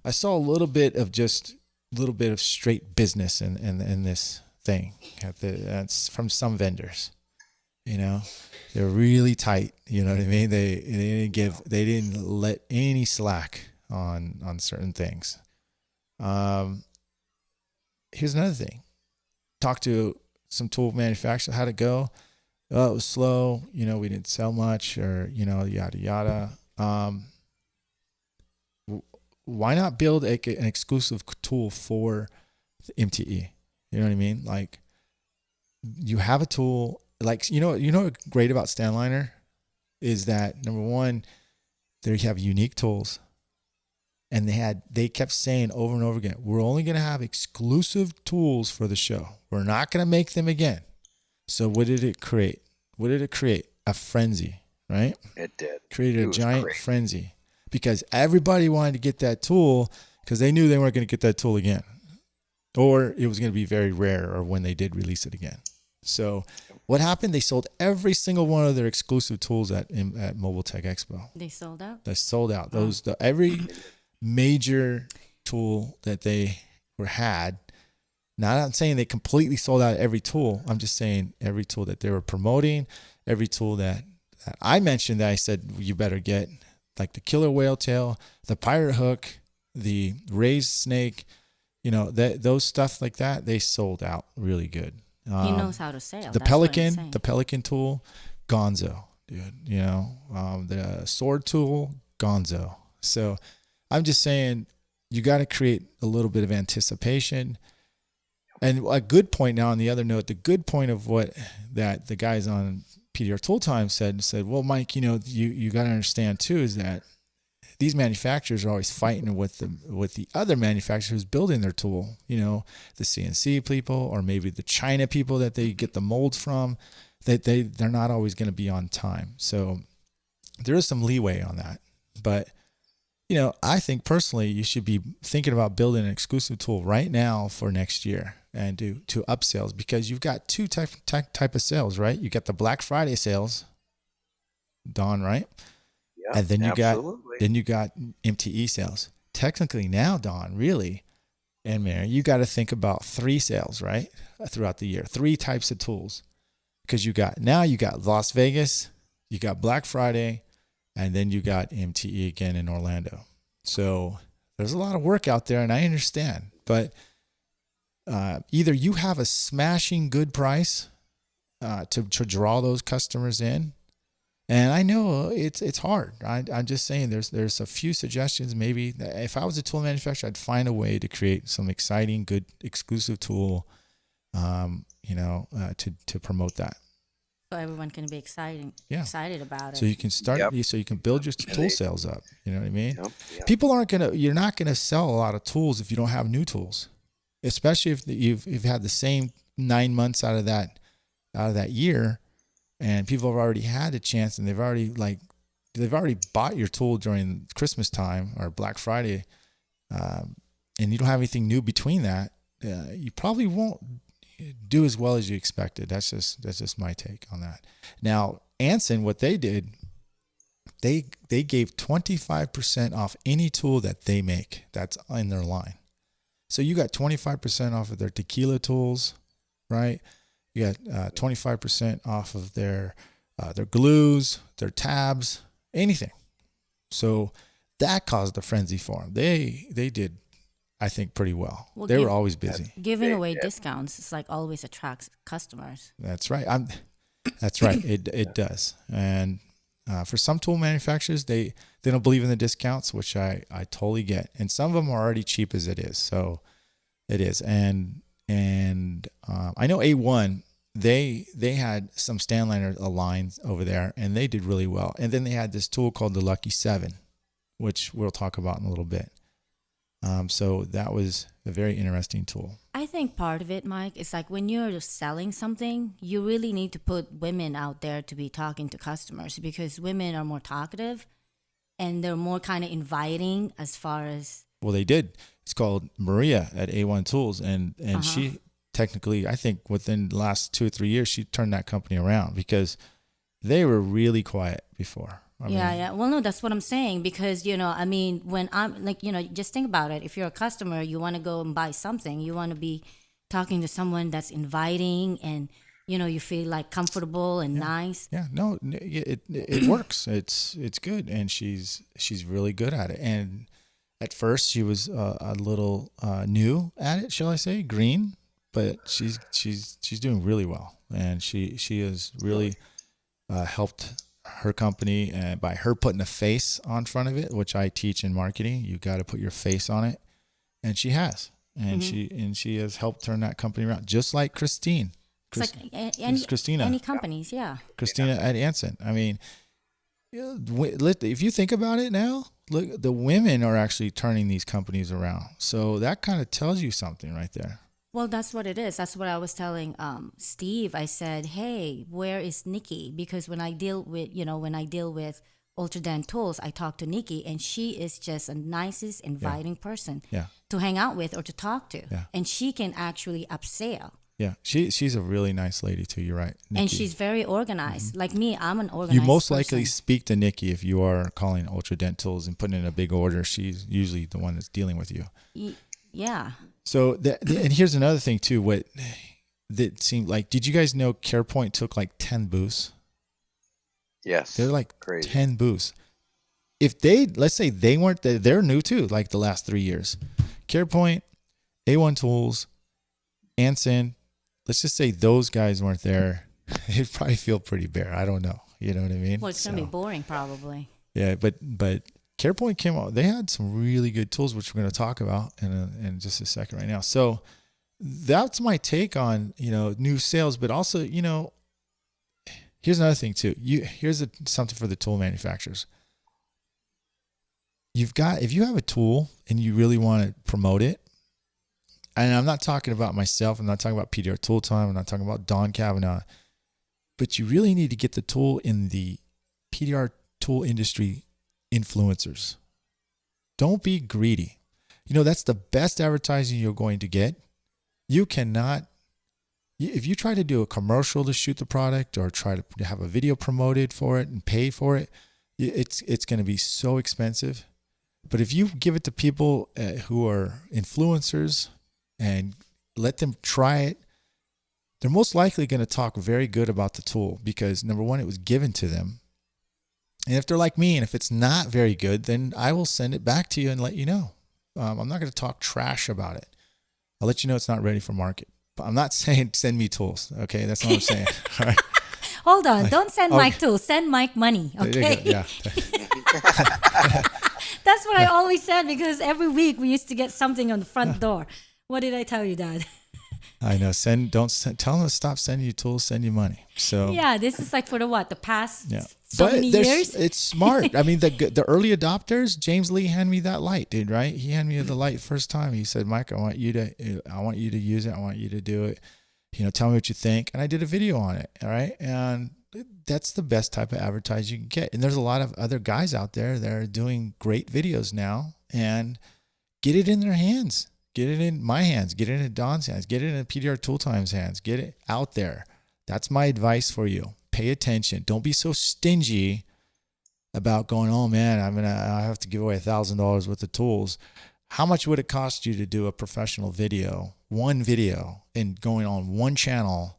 I saw a little bit of straight business in this thing. That's from some vendors. You know, they're really tight. You know what I mean? They didn't let any slack on certain things. Here's another thing. Talked to some tool manufacturers. How'd it go? Oh, it was slow. You know, we didn't sell much, or, you know, yada, yada. Why not build an exclusive tool for the MTE? You know what I mean? Like, you have a tool, like, what's great about Stanliner is that, number one, they have unique tools. And they kept saying over and over again, we're only going to have exclusive tools for the show. We're not going to make them again. So what did it create? A frenzy, right? It did. Created a giant great. frenzy because everybody wanted to get that tool because they knew they weren't going to get that tool again, or it was going to be very rare, or when they did release it again. So what happened? They sold every single one of their exclusive tools at Mobile Tech Expo. They sold out. They sold out. Every major tool that they had. Now, I'm not saying they completely sold out every tool. I'm just saying every tool that they were promoting, every tool that I mentioned that I said you better get, like the killer whale tail, the pirate hook, the raised snake, those stuff like that, they sold out really good. He knows how to sell. The Pelican tool, gonzo, dude. The sword tool, gonzo. So I'm just saying you got to create a little bit of anticipation. And a good point now, on the other note, the good point of what that the guys on PDR Tool Time said, well, Mike, you got to understand too, is that these manufacturers are always fighting with the other manufacturers who's building their tool, the CNC people, or maybe the China people that they get the molds from, that they're not always going to be on time. So there is some leeway on that. But I think personally you should be thinking about building an exclusive tool right now for next year and do upsales, because you've got two type of sales, right? You got the Black Friday sales, Don, right? Yeah, and then you got absolutely. MTE sales. Technically now, Don, really, and Mary, you got to think about 3 sales, right? Throughout the year, 3 types of tools, because you got Las Vegas, you got Black Friday, and then you got MTE again in Orlando. So there's a lot of work out there, and I understand. But either you have a smashing good price to draw those customers in, and I know it's hard. I'm just saying there's a few suggestions. Maybe if I was a tool manufacturer, I'd find a way to create some exciting, good, exclusive tool, to promote that. So everyone can be excited about it. So you can so you can build your tool sales up. You know what I mean? Yep. People you're not going to sell a lot of tools if you don't have new tools, especially if you've had the same 9 months out of that year, and people have already had a chance, and they've already bought your tool during Christmas time or Black Friday, and you don't have anything new between that. You probably won't do as well as you expected. That's just my take on that. Now, Anson, what they did, they gave 25% off any tool that they make that's in their line. So you got 25% off of their tequila tools, right? You got 25% off of their glues, their tabs, anything. So that caused a frenzy for them. They did, I think, pretty well. They were always busy. Giving away discounts is like always attracts customers. That's right. That's right. It does. And for some tool manufacturers, they don't believe in the discounts, which I totally get. And some of them are already cheap as it is. So it is. And I know A1, they had some Stanliner lines over there, and they did really well. And then they had this tool called the Lucky 7, which we'll talk about in a little bit. So that was a very interesting tool. I think part of it, Mike, is like when you're selling something, you really need to put women out there to be talking to customers, because women are more talkative and they're more kind of inviting as far as... Well, they did. It's called Maria at A1 Tools. And she technically, I think within the last 2 or 3 years, she turned that company around, because they were really quiet before. Yeah. Well, no, that's what I'm saying, because, when I'm like, just think about it. If you're a customer, you want to go and buy something, you want to be talking to someone that's inviting, and, you feel like comfortable and nice. Yeah, no, it works. It's good. And she's really good at it. And at first she was a little new at it, shall I say, green, but she's doing really well. And she has really helped her company, and by her putting a face on front of it, which I teach in marketing, you got to put your face on it, and she has. and she has helped turn that company around, just like Christine. It's like any companies, yeah. Christina at Anson. I mean, if you think about it now, look, the women are actually turning these companies around. So that kind of tells you something right there. Well, that's what it is. That's what I was telling Steve. I said, "Hey, where is Nikki?" Because when I deal with Ultraden tools, I talk to Nikki, and she is just a nicest, inviting person to hang out with or to talk to, and she can actually upsell. Yeah, she's a really nice lady too. You're right, Nikki. And she's very organized. Like me, I'm an organized. You most person. likely speak to Nikki if you are calling Ultraden tools and putting in a big order. She's usually the one that's dealing with you. Yeah. So, and here's another thing too. What that seemed like, did you guys know CarePoint took like 10 booths? Yes. They're like crazy. 10 booths. If let's say they weren't, they're new too, like the last 3 years. CarePoint, A1 Tools, Anson, let's just say those guys weren't there. It'd probably feel pretty bare. I don't know. You know what I mean? Well, it's going to be boring probably. Yeah, but CarePoint came out. They had some really good tools, which we're going to talk about in just a second right now. So that's my take on, new sales, but also, here's another thing too. Here's something for the tool manufacturers. If you have a tool and you really want to promote it, and I'm not talking about myself, I'm not talking about PDR Tool Time, I'm not talking about Don Kavanaugh, but you really need to get the tool in the PDR tool industry influencers. Don't be greedy. That's the best advertising you're going to get. You cannot, if you try to do a commercial to shoot the product or try to have a video promoted for it and pay for it, it's going to be so expensive. But if you give it to people who are influencers and let them try it, they're most likely going to talk very good about the tool because, number one, it was given to them. And if they're like me, and if it's not very good, then I will send it back to you and let you know. I'm not going to talk trash about it. I'll let you know it's not ready for market. But I'm not saying send me tools. Okay, that's not what I'm saying. All right. Hold on. Don't send Mike tools. Send Mike money. Okay. Yeah. That's what I always said because every week we used to get something on the front door. What did I tell you, Dad? I know. Tell them to stop sending you tools, send you money. So yeah, this is like for the past but many years. It's smart. I mean, the early adopters. James Lee handed me that light, dude. Right? He handed me the light first time. He said, "Mike, I want you to use it. I want you to do it. Tell me what you think." And I did a video on it. All right, and that's the best type of advertising you can get. And there's a lot of other guys out there that are doing great videos now. And get it in their hands. Get it in my hands. Get it in Don's hands. Get it in PDR Tool Time's hands. Get it out there. That's my advice for you. Pay attention. Don't be so stingy about going, oh man, I have to give away $1,000 worth of tools. How much would it cost you to do a professional video, one video, and going on one channel,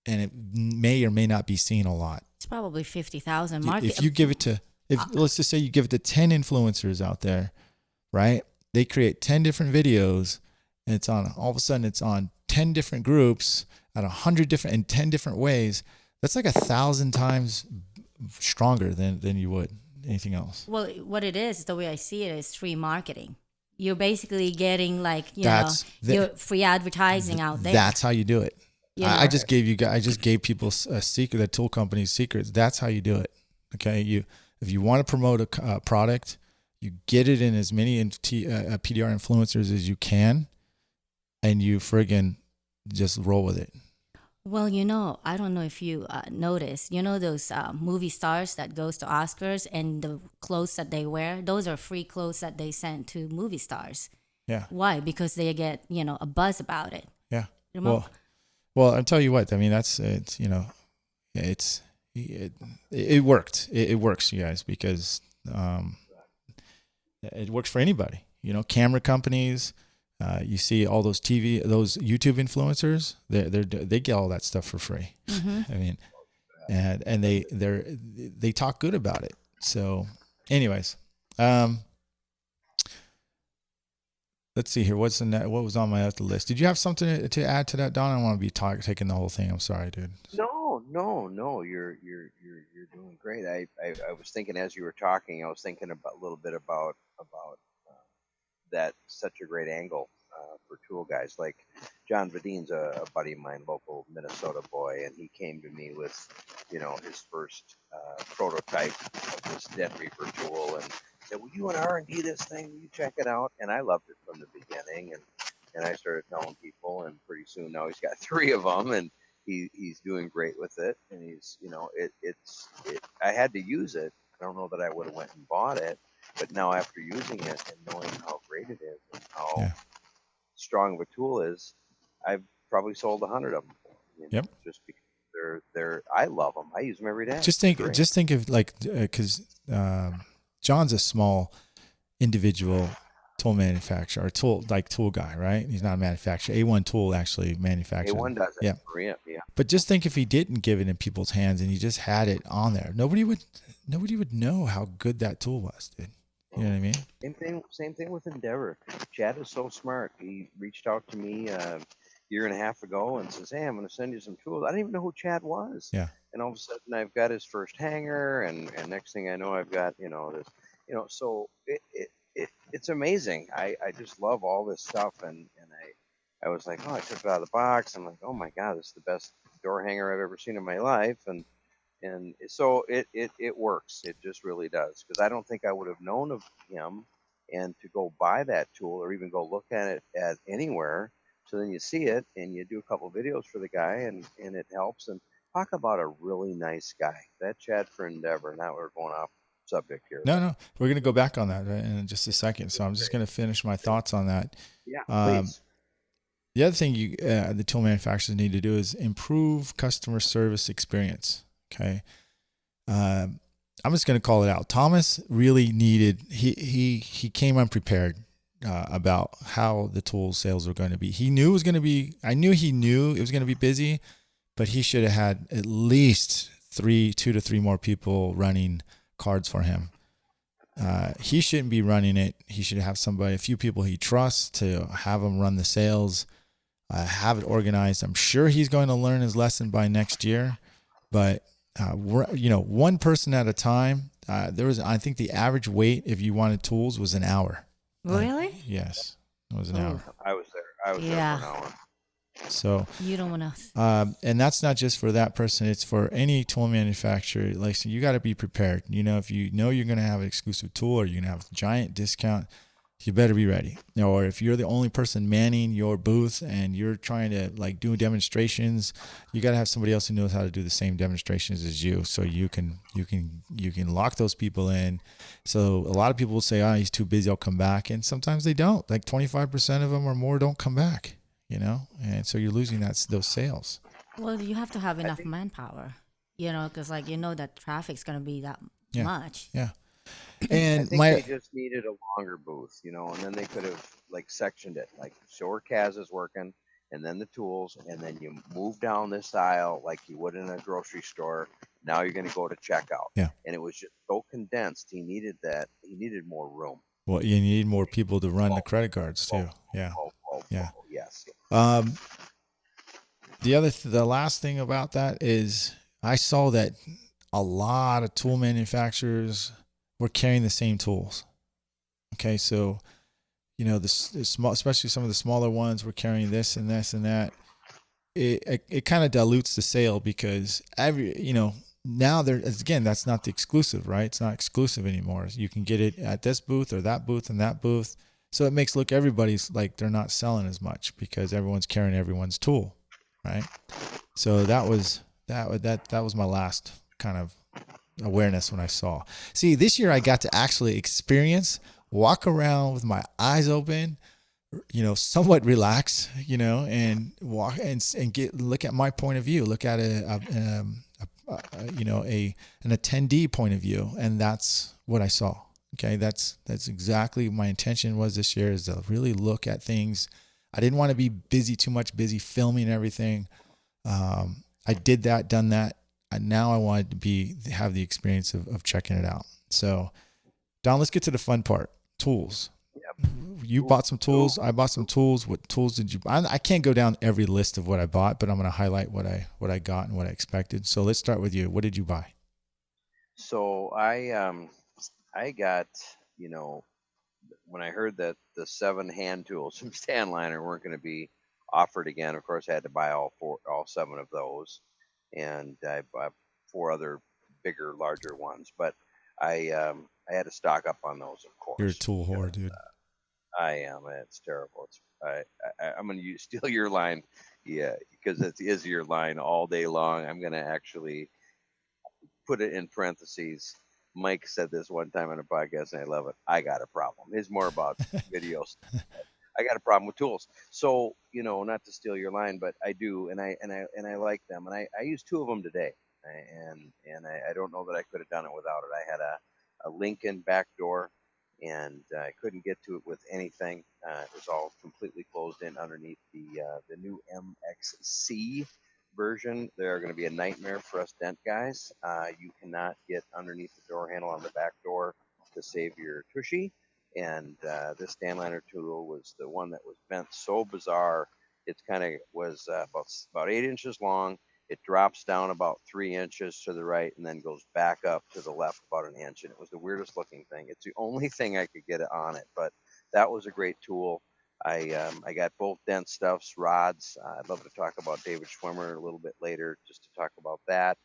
and it may or may not be seen a lot? It's probably 50,000. If you give it to, let's just say you give it to 10 influencers out there, right? They create 10 different videos, and all of a sudden it's on 10 different groups at 100 different in 10 different ways. That's like 1,000 times stronger than you would anything else. Well, what it is, the way I see it, is free marketing. You're basically getting your free advertising out there. That's how you do it. I just gave people a secret, the tool company's secrets. That's how you do it. Okay, if you want to promote a product, you get it in as many PDR influencers as you can, and you friggin' just roll with it. Well, I don't know if you noticed, those movie stars that goes to Oscars and the clothes that they wear, those are free clothes that they send to movie stars. Yeah. Why? Because they get, a buzz about it. Yeah. Well, I'll tell you what, I mean, it worked. It works, you guys, because it works for anybody. Camera companies, you see all those YouTube influencers, they get all that stuff for free. Mm-hmm. I mean, and they talk good about it. So, anyways, let's see here. What was on my other list? Did you have something to add to that, Don? I don't want to be taking the whole thing. I'm sorry, dude. No. You're doing great. I was thinking as you were talking, I was thinking a little bit about that. Such a great angle. for tool guys. Like John Vadine's a buddy of mine, local Minnesota boy, and he came to me with, his first prototype of this dead reaper tool, and said, "Will you and R&D this thing? Will you check it out?" And I loved it from the beginning, and I started telling people, and pretty soon now he's got 3 of them, and he's doing great with it, and he's, I had to use it. I don't know that I would have went and bought it, but now after using it and knowing how great it is and how strong of a tool is, I've probably sold 100 of them. Yep. Just because I love them. I use them every day. Just think of like, because John's a small individual tool manufacturer, or tool guy, right? He's not a manufacturer. A1 Tool actually manufactures. A1 does it. Yeah. Yeah. But just think if he didn't give it in people's hands and he just had it on there, nobody would know how good that tool was, dude. You know what I mean? Same thing with Endeavor. Chad is so smart. He reached out to me a year and a half ago and says, "Hey, I'm going to send you some tools." I didn't even know who Chad was. Yeah. And all of a sudden, I've got his first hanger, and next thing I know, I've got this, So it's amazing. I just love all this stuff, and I was like, oh, I took it out of the box. I'm like, oh my God, this is the best door hanger I've ever seen in my life, and so it works. It just really does, because I don't think I would have known of him and to go buy that tool or even go look at it at anywhere. So then you see it and you do a couple of videos for the guy, and it helps. And talk about a really nice guy, that Chad for Endeavor. Now we're going off subject here. No, we're going to go back on that in just a second. So I'm just going to finish my thoughts on that. Yeah, please. The other thing the tool manufacturers need to do is improve customer service experience. Okay. I'm just going to call it out. Thomas really needed, he came unprepared about how the tool sales were going to be. He knew it was going to be, I knew he knew it was going to be busy, but he should have had at least 2 to 3 more people running cards for him. He shouldn't be running it. He should have a few people he trusts to have him run the sales, have it organized. I'm sure he's going to learn his lesson by next year, but one person at a time. I think the average wait if you wanted tools was an hour. Really? Yes, it was an hour. I was there. I was there for an hour. So you don't want to. And that's not just for that person. It's for any tool manufacturer. Like, so you got to be prepared. If you know you're going to have an exclusive tool or you're going to have a giant discount, you better be ready. Or if you're the only person manning your booth and you're trying to do demonstrations, you got to have somebody else who knows how to do the same demonstrations as you, so you can lock those people in. So a lot of people will say, "Oh, he's too busy, I'll come back," and sometimes they don't. Like 25% of them or more don't come back. And so you're losing those sales. Well, you have to have enough manpower, because that traffic's going to be that much. Yeah. And I think they just needed a longer booth, and then they could have sectioned it, so where Kaz is working, and then the tools, and then you move down this aisle like you would in a grocery store. Now you're going to go to checkout. Yeah. And it was just so condensed. He needed that. He needed more room. Well, you need more people to run the credit cards too. Yeah. Yes. The last thing about that is I saw that a lot of tool manufacturers were carrying the same tools. Okay, so the small, especially some of the smaller ones, were carrying this and this and that. It kind of dilutes the sale, because now that's not the exclusive, right? It's not exclusive anymore. You can get it at this booth or that booth and that booth. So it makes everybody's like they're not selling as much because everyone's carrying everyone's tool, right? So that was my last kind of awareness when I saw. See, this year I got to actually walk around with my eyes open, somewhat relax, and walk and look at my point of view, look at an attendee point of view, and that's what I saw. Okay, that's exactly my intention was this year, is to really look at things. I didn't want to be busy filming everything. I did that, done that. And now I wanted to have the experience of checking it out. So, Don, let's get to the fun part. Tools. Yep. You bought some tools. I bought some tools. What tools did you buy? I can't go down every list of what I bought, but I'm going to highlight what I got and what I expected. So let's start with you. What did you buy? So I got, when I heard that the 7 hand tools from Stanliner weren't going to be offered again, of course I had to buy all 7 of those, and I bought 4 other bigger, larger ones. But I had to stock up on those, of You're a course. tool whore, dude. I am. It's terrible. I'm going to steal your line, yeah, because it is your line all day long. I'm going to actually put it in parentheses. Mike said this one time on a podcast, and I love it. I got a problem. It's more about videos. I got a problem with tools. So, not to steal your line, but I do, and I like them, and I used 2 of them today, and I don't know that I could have done it without it. I had a Lincoln back door, and I couldn't get to it with anything. It was all completely closed in underneath the new MXC version. They're going to be a nightmare for us dent guys. You cannot get underneath the door handle on the back door to save your tushy. And this Stanliner tool was the one that was bent so bizarre. It kind of was about 8 inches long. It drops down about 3 inches to the right and then goes back up to the left about an inch. And it was the weirdest looking thing. It's the only thing I could get it on it, but that was a great tool. I got both dent stuffs, rods. I'd love to talk about David Schwimmer a little bit later, just to talk about that.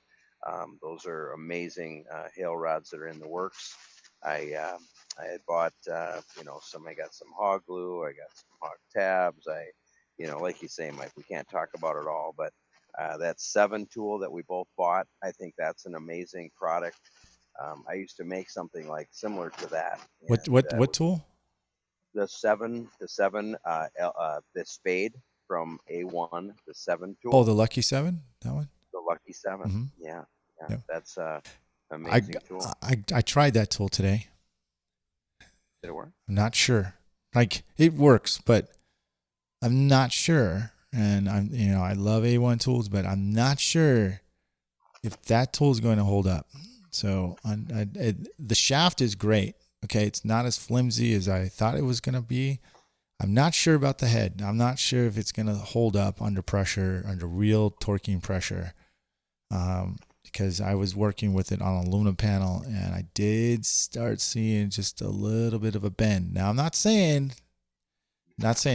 Those are amazing hail rods that are in the works. I had bought, I got some hog glue. I got some hog tabs. Like you say, Mike, we can't talk about it all, but that 7 tool that we both bought, I think that's an amazing product. I used to make something like similar to that. What tool? The 7, the spade from A1, the 7 tool. Oh, the Lucky 7, that one. The Lucky 7. Mm-hmm. Yeah. Yep. That's amazing tool. I tried that tool today. Did it work? I'm not sure. Like, it works, but I'm not sure. And I love A1 tools, but I'm not sure if that tool is going to hold up. So the shaft is great. Okay, it's not as flimsy as I thought it was going to be. I'm not sure about the head. I'm not sure if it's going to hold up under pressure, under real torquing pressure. Because I was working with it on an aluminum panel, and I did start seeing just a little bit of a bend. Now, I'm not saying it's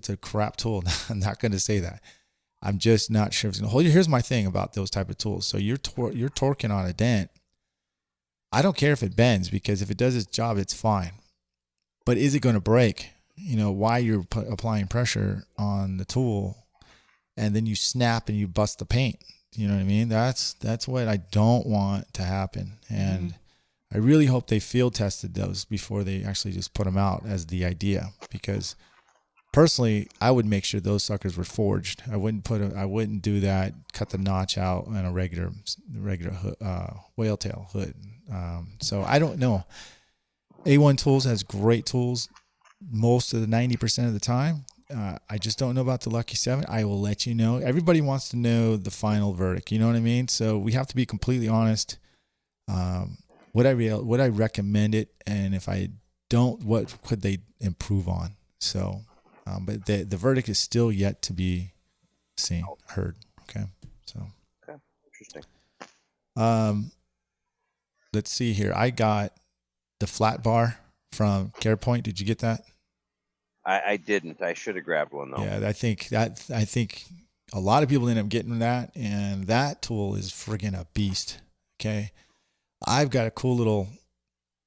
a crap tool. I'm not going to say that. I'm just not sure if it's going to hold you. Here's my thing about those type of tools. So you're torquing on a dent. I don't care if it bends, because if it does its job, it's fine. But is it going to break? While you're applying pressure on the tool, and then you snap and you bust the paint. You know what I mean? That's what I don't want to happen. And I really hope they field tested those before they actually just put them out as the idea. Because personally, I would make sure those suckers were forged. I wouldn't do that. Cut the notch out on a regular whale tail hood. So I don't know. A1 Tools has great tools most of the 90% of the time. I just don't know about the Lucky 7. I will let you know. Everybody wants to know the final verdict. You know what I mean? So we have to be completely honest. Would I recommend it? And if I don't, what could they improve on? So, but the verdict is still yet to be heard. Okay. So. Okay. Interesting. Let's see here. I got the flat bar from CarePoint. Did you get that? I didn't. I should have grabbed one though. Yeah, I think a lot of people end up getting that, and that tool is friggin' a beast. Okay, I've got a cool little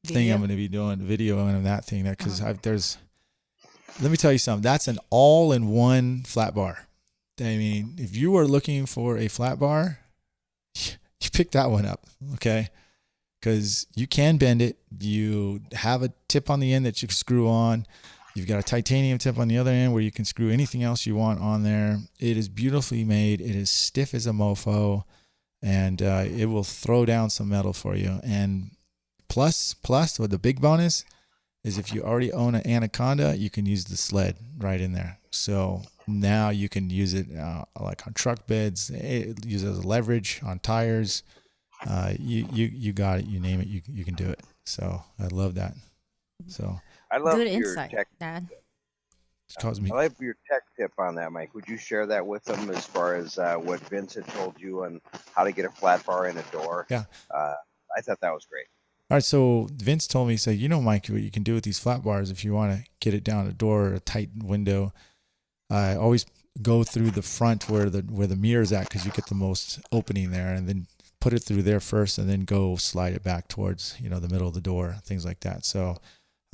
thing I'm going to be doing video on that thing because let me tell you something. That's an all-in-one flat bar. I mean, if you are looking for a flat bar, you pick that one up. Okay. Because you can bend it. You have a tip on the end that you can screw on. You've got a titanium tip on the other end where you can screw anything else you want on there. It is beautifully made. It is stiff as a mofo, and it will throw down some metal for you. And plus, what the big bonus is, if you already own an Anaconda, you can use the sled right in there. So now you can use it like on truck beds. Use it as a leverage on tires. You got it. You name it. You can do it. So I love that. So I love good your insight, tech. Dad. I like your tech tip on that, Mike. Would you share that with them as far as what Vince had told you on how to get a flat bar in a door? Yeah. I thought that was great. All right, so Vince told me, he said, Mike, what you can do with these flat bars if you want to get it down a door or a tight window, always go through the front where the mirror's at, because you get the most opening there, and then put it through there first, and then go slide it back towards the middle of the door, things like that. So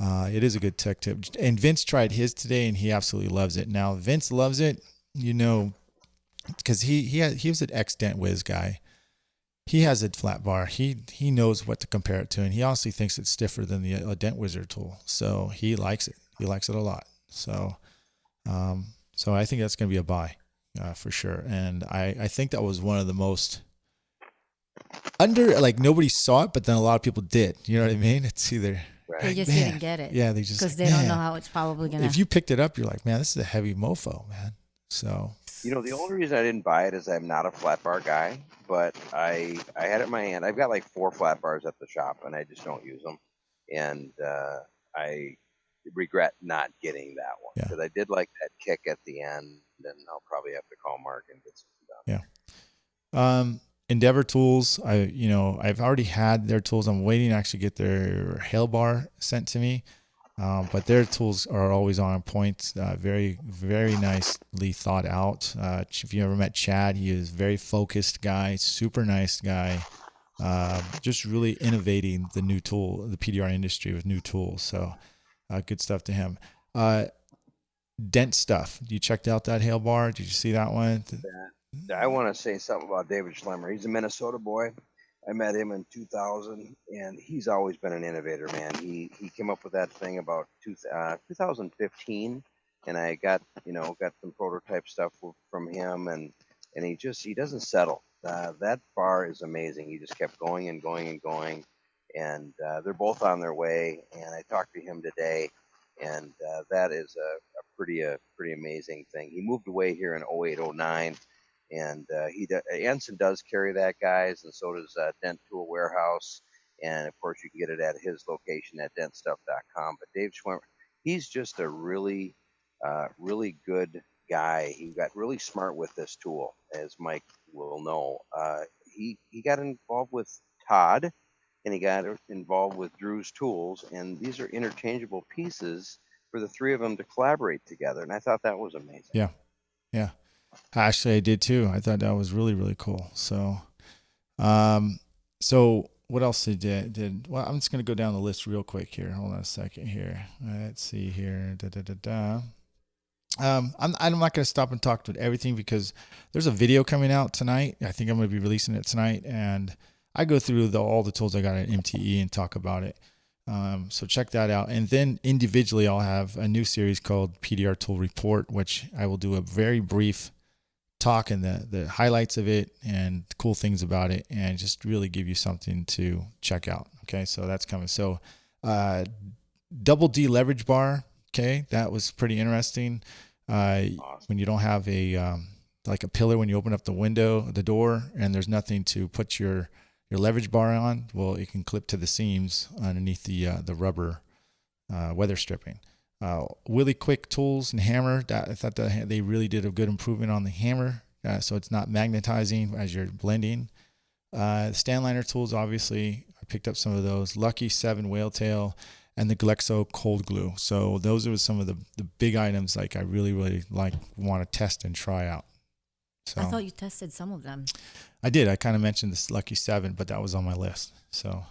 it is a good tech tip. And Vince tried his today, and he absolutely loves it. Now Vince loves it, because he was an ex-Dent Wiz guy. He has a flat bar. He knows what to compare it to, and he honestly thinks it's stiffer than the Dent Wizard tool. So he likes it. He likes it a lot. So so I think that's going to be a buy for sure. And I think that was one of the most nobody saw it, but then a lot of people did. You know what I mean? It's either they just didn't get it. Yeah, they just because they don't know how it's probably gonna. If you picked it up, you're like, man, this is a heavy mofo, man. So the only reason I didn't buy it is I'm not a flat bar guy, but I had it in my hand. I've got like 4 flat bars at the shop, and I just don't use them, and I regret not getting that one because I did like that kick at the end, and I'll probably have to call Mark and get something done. Yeah. Endeavor Tools, I've already had their tools. I'm waiting to actually get their hail bar sent to me. But their tools are always on point. Very, very nicely thought out. If you ever met Chad, he is a very focused guy, super nice guy. Just really innovating the PDR industry with new tools. So good stuff to him. Dent stuff. You checked out that hail bar? Did you see that one? I want to say something about David Schlemmer. He's a Minnesota boy. I met him in 2000, and he's always been an innovator, man. He came up with that thing about 2015, and I got some prototype stuff from him, and he doesn't settle. That bar is amazing. He just kept going and going and going, and they're both on their way. And I talked to him today, and that is a pretty amazing thing. He moved away here in 08, 09. And Anson does carry that, guys, and so does Dent Tool Warehouse. And of course, you can get it at his location at dentstuff.com. But Dave Schwimmer, he's just a really, really good guy. He got really smart with this tool, as Mike will know. He got involved with Todd, and he got involved with Drew's tools, and these are interchangeable pieces for the 3 of them to collaborate together. And I thought that was amazing. Yeah, yeah. Actually, I did too. I thought that was really, really cool. So, so what else did? Well, I'm just going to go down the list real quick here. Hold on a second here. Let's see here. I'm not going to stop and talk about everything because there's a video coming out tonight. I think I'm going to be releasing it tonight, and I go through all the tools I got at MTE and talk about it. So check that out. And then individually, I'll have a new series called PDR Tool Report, which I will do a very brief talk and the highlights of it and cool things about it, and just really give you something to check out. Okay, so that's coming. So double D leverage bar. Okay, that was pretty interesting. Awesome. When you don't have a like a pillar when you open up the door, and there's nothing to put your leverage bar on, well, it can clip to the seams underneath the rubber weather stripping. Really quick tools and hammer. I thought that they really did a good improvement on the hammer, so it's not magnetizing as you're blending. Stanliner tools, obviously, I picked up some of those. Lucky 7 whale tail and the Glexo cold glue. So those are some of the big items I really, really want to test and try out. So, I thought you tested some of them. I did. I kind of mentioned this Lucky 7, but that was on my list. So,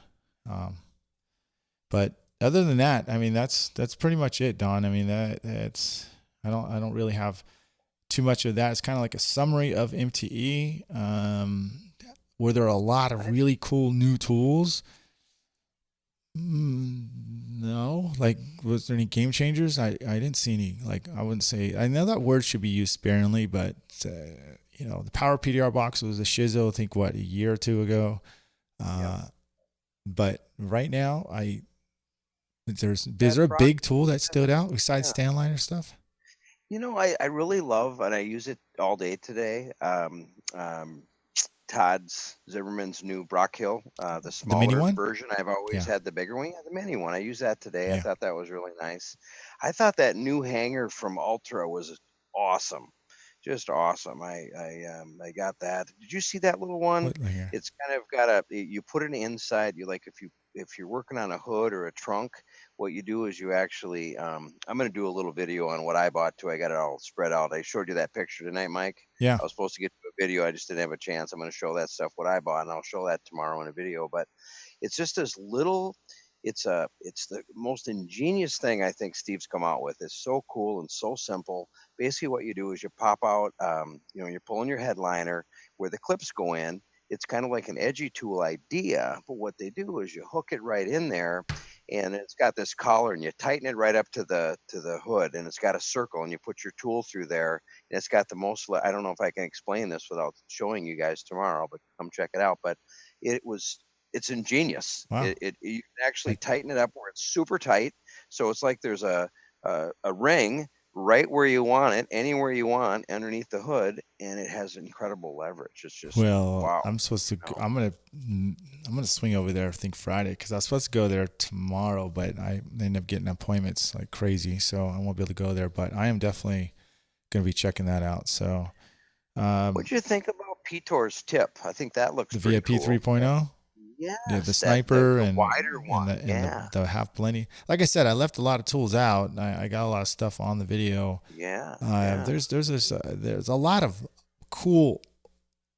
but other than that, I mean, that's pretty much it, Don. I mean, that's I don't really have too much of that. It's kind of like a summary of MTE. Were there a lot of really cool new tools? No. Like, was there any game changers? I didn't see any. I wouldn't say. I know that word should be used sparingly, but the Power PDR box was a shizo. I think a year or 2 ago. But right now, is there a big tool that stood out besides Stanliner stuff? I really love, and I use it all day today. Todd's Zimmerman's new Brock Hill, the smaller version. I've always had the bigger one. Yeah, the mini one. I use that today. I thought that was really nice. I thought that new hanger from Ultra was awesome. Just awesome. I got that. Did you see that little one? It's kind of got you put it inside. If you if you're working on a hood or a trunk, what you do is you actually, I'm going to do a little video on what I bought too. I got it all spread out. I showed you that picture tonight, Mike. Yeah. I was supposed to get to a video. I just didn't have a chance. I'm going to show that stuff, what I bought, and I'll show that tomorrow in a video. But it's just this little, it's the most ingenious thing I think Steve's come out with. It's so cool and so simple. Basically what you do is you pop out, you're pulling your headliner where the clips go in. It's kind of like an edgy tool idea, but what they do is you hook it right in there, and it's got this collar, and you tighten it right up to the hood, and it's got a circle, and you put your tool through there, and it's got the most. I don't know if I can explain this without showing you guys tomorrow, but come check it out. But it's ingenious. Wow. You can actually tighten it up where it's super tight, so it's like there's a ring right where you want it, anywhere you want, underneath the hood, and it has incredible leverage. It's just wow. I'm supposed to. I'm gonna swing over there. I think Friday, because I was supposed to go there tomorrow, but I ended up getting appointments like crazy, so I won't be able to go there. But I am definitely gonna be checking that out. So, what'd you think about Pitor's tip? I think that looks the pretty VIP cool. 3.0. Yeah, the sniper the and wider one, the half plenty. Like I said, I left a lot of tools out. I got a lot of stuff on the video. There's a lot of cool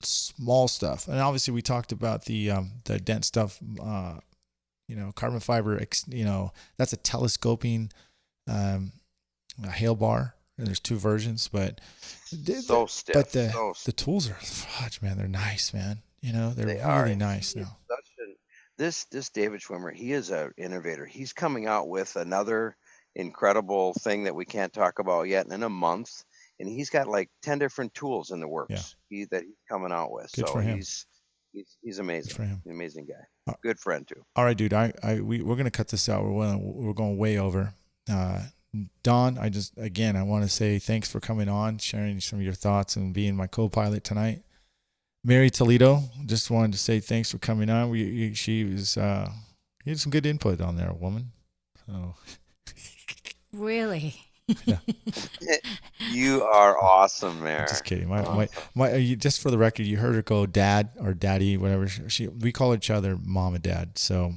small stuff, and obviously we talked about the dent stuff. Carbon fiber. That's a telescoping a hail bar. And there's two versions, but so stiff. But the tools are fudge, man. They're nice, man. They're really nice now. This David Schwimmer, he is an innovator. He's coming out with another incredible thing that we can't talk about yet in a month, and he's got like 10 different tools in the works that he's coming out with. Good for him. He's amazing. Good for him. An amazing guy. Good friend too. All right, dude. We're gonna cut this out. We're going way over. Don, I want to say thanks for coming on, sharing some of your thoughts, and being my co-pilot tonight. Mary Toledo, just wanted to say thanks for coming on. She was you had some good input on there, woman. So really, yeah. You are awesome, Mary. Just kidding. Just for the record, you heard her go dad or daddy, whatever. We call each other mom and dad. So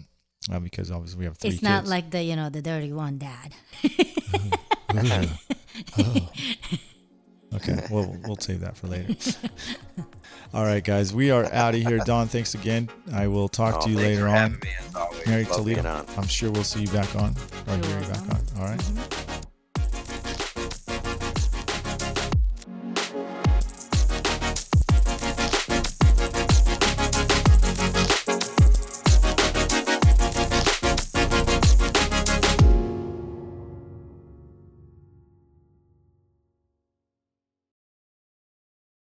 because obviously we have three kids. It's not like the dirty one, dad. Okay, we'll save that for later. All right, guys, we are out of here. Don, thanks again. I will talk to you later on. Me, as always. Mary Toledo, I'm sure we'll see you back on, or hear you back on. All right.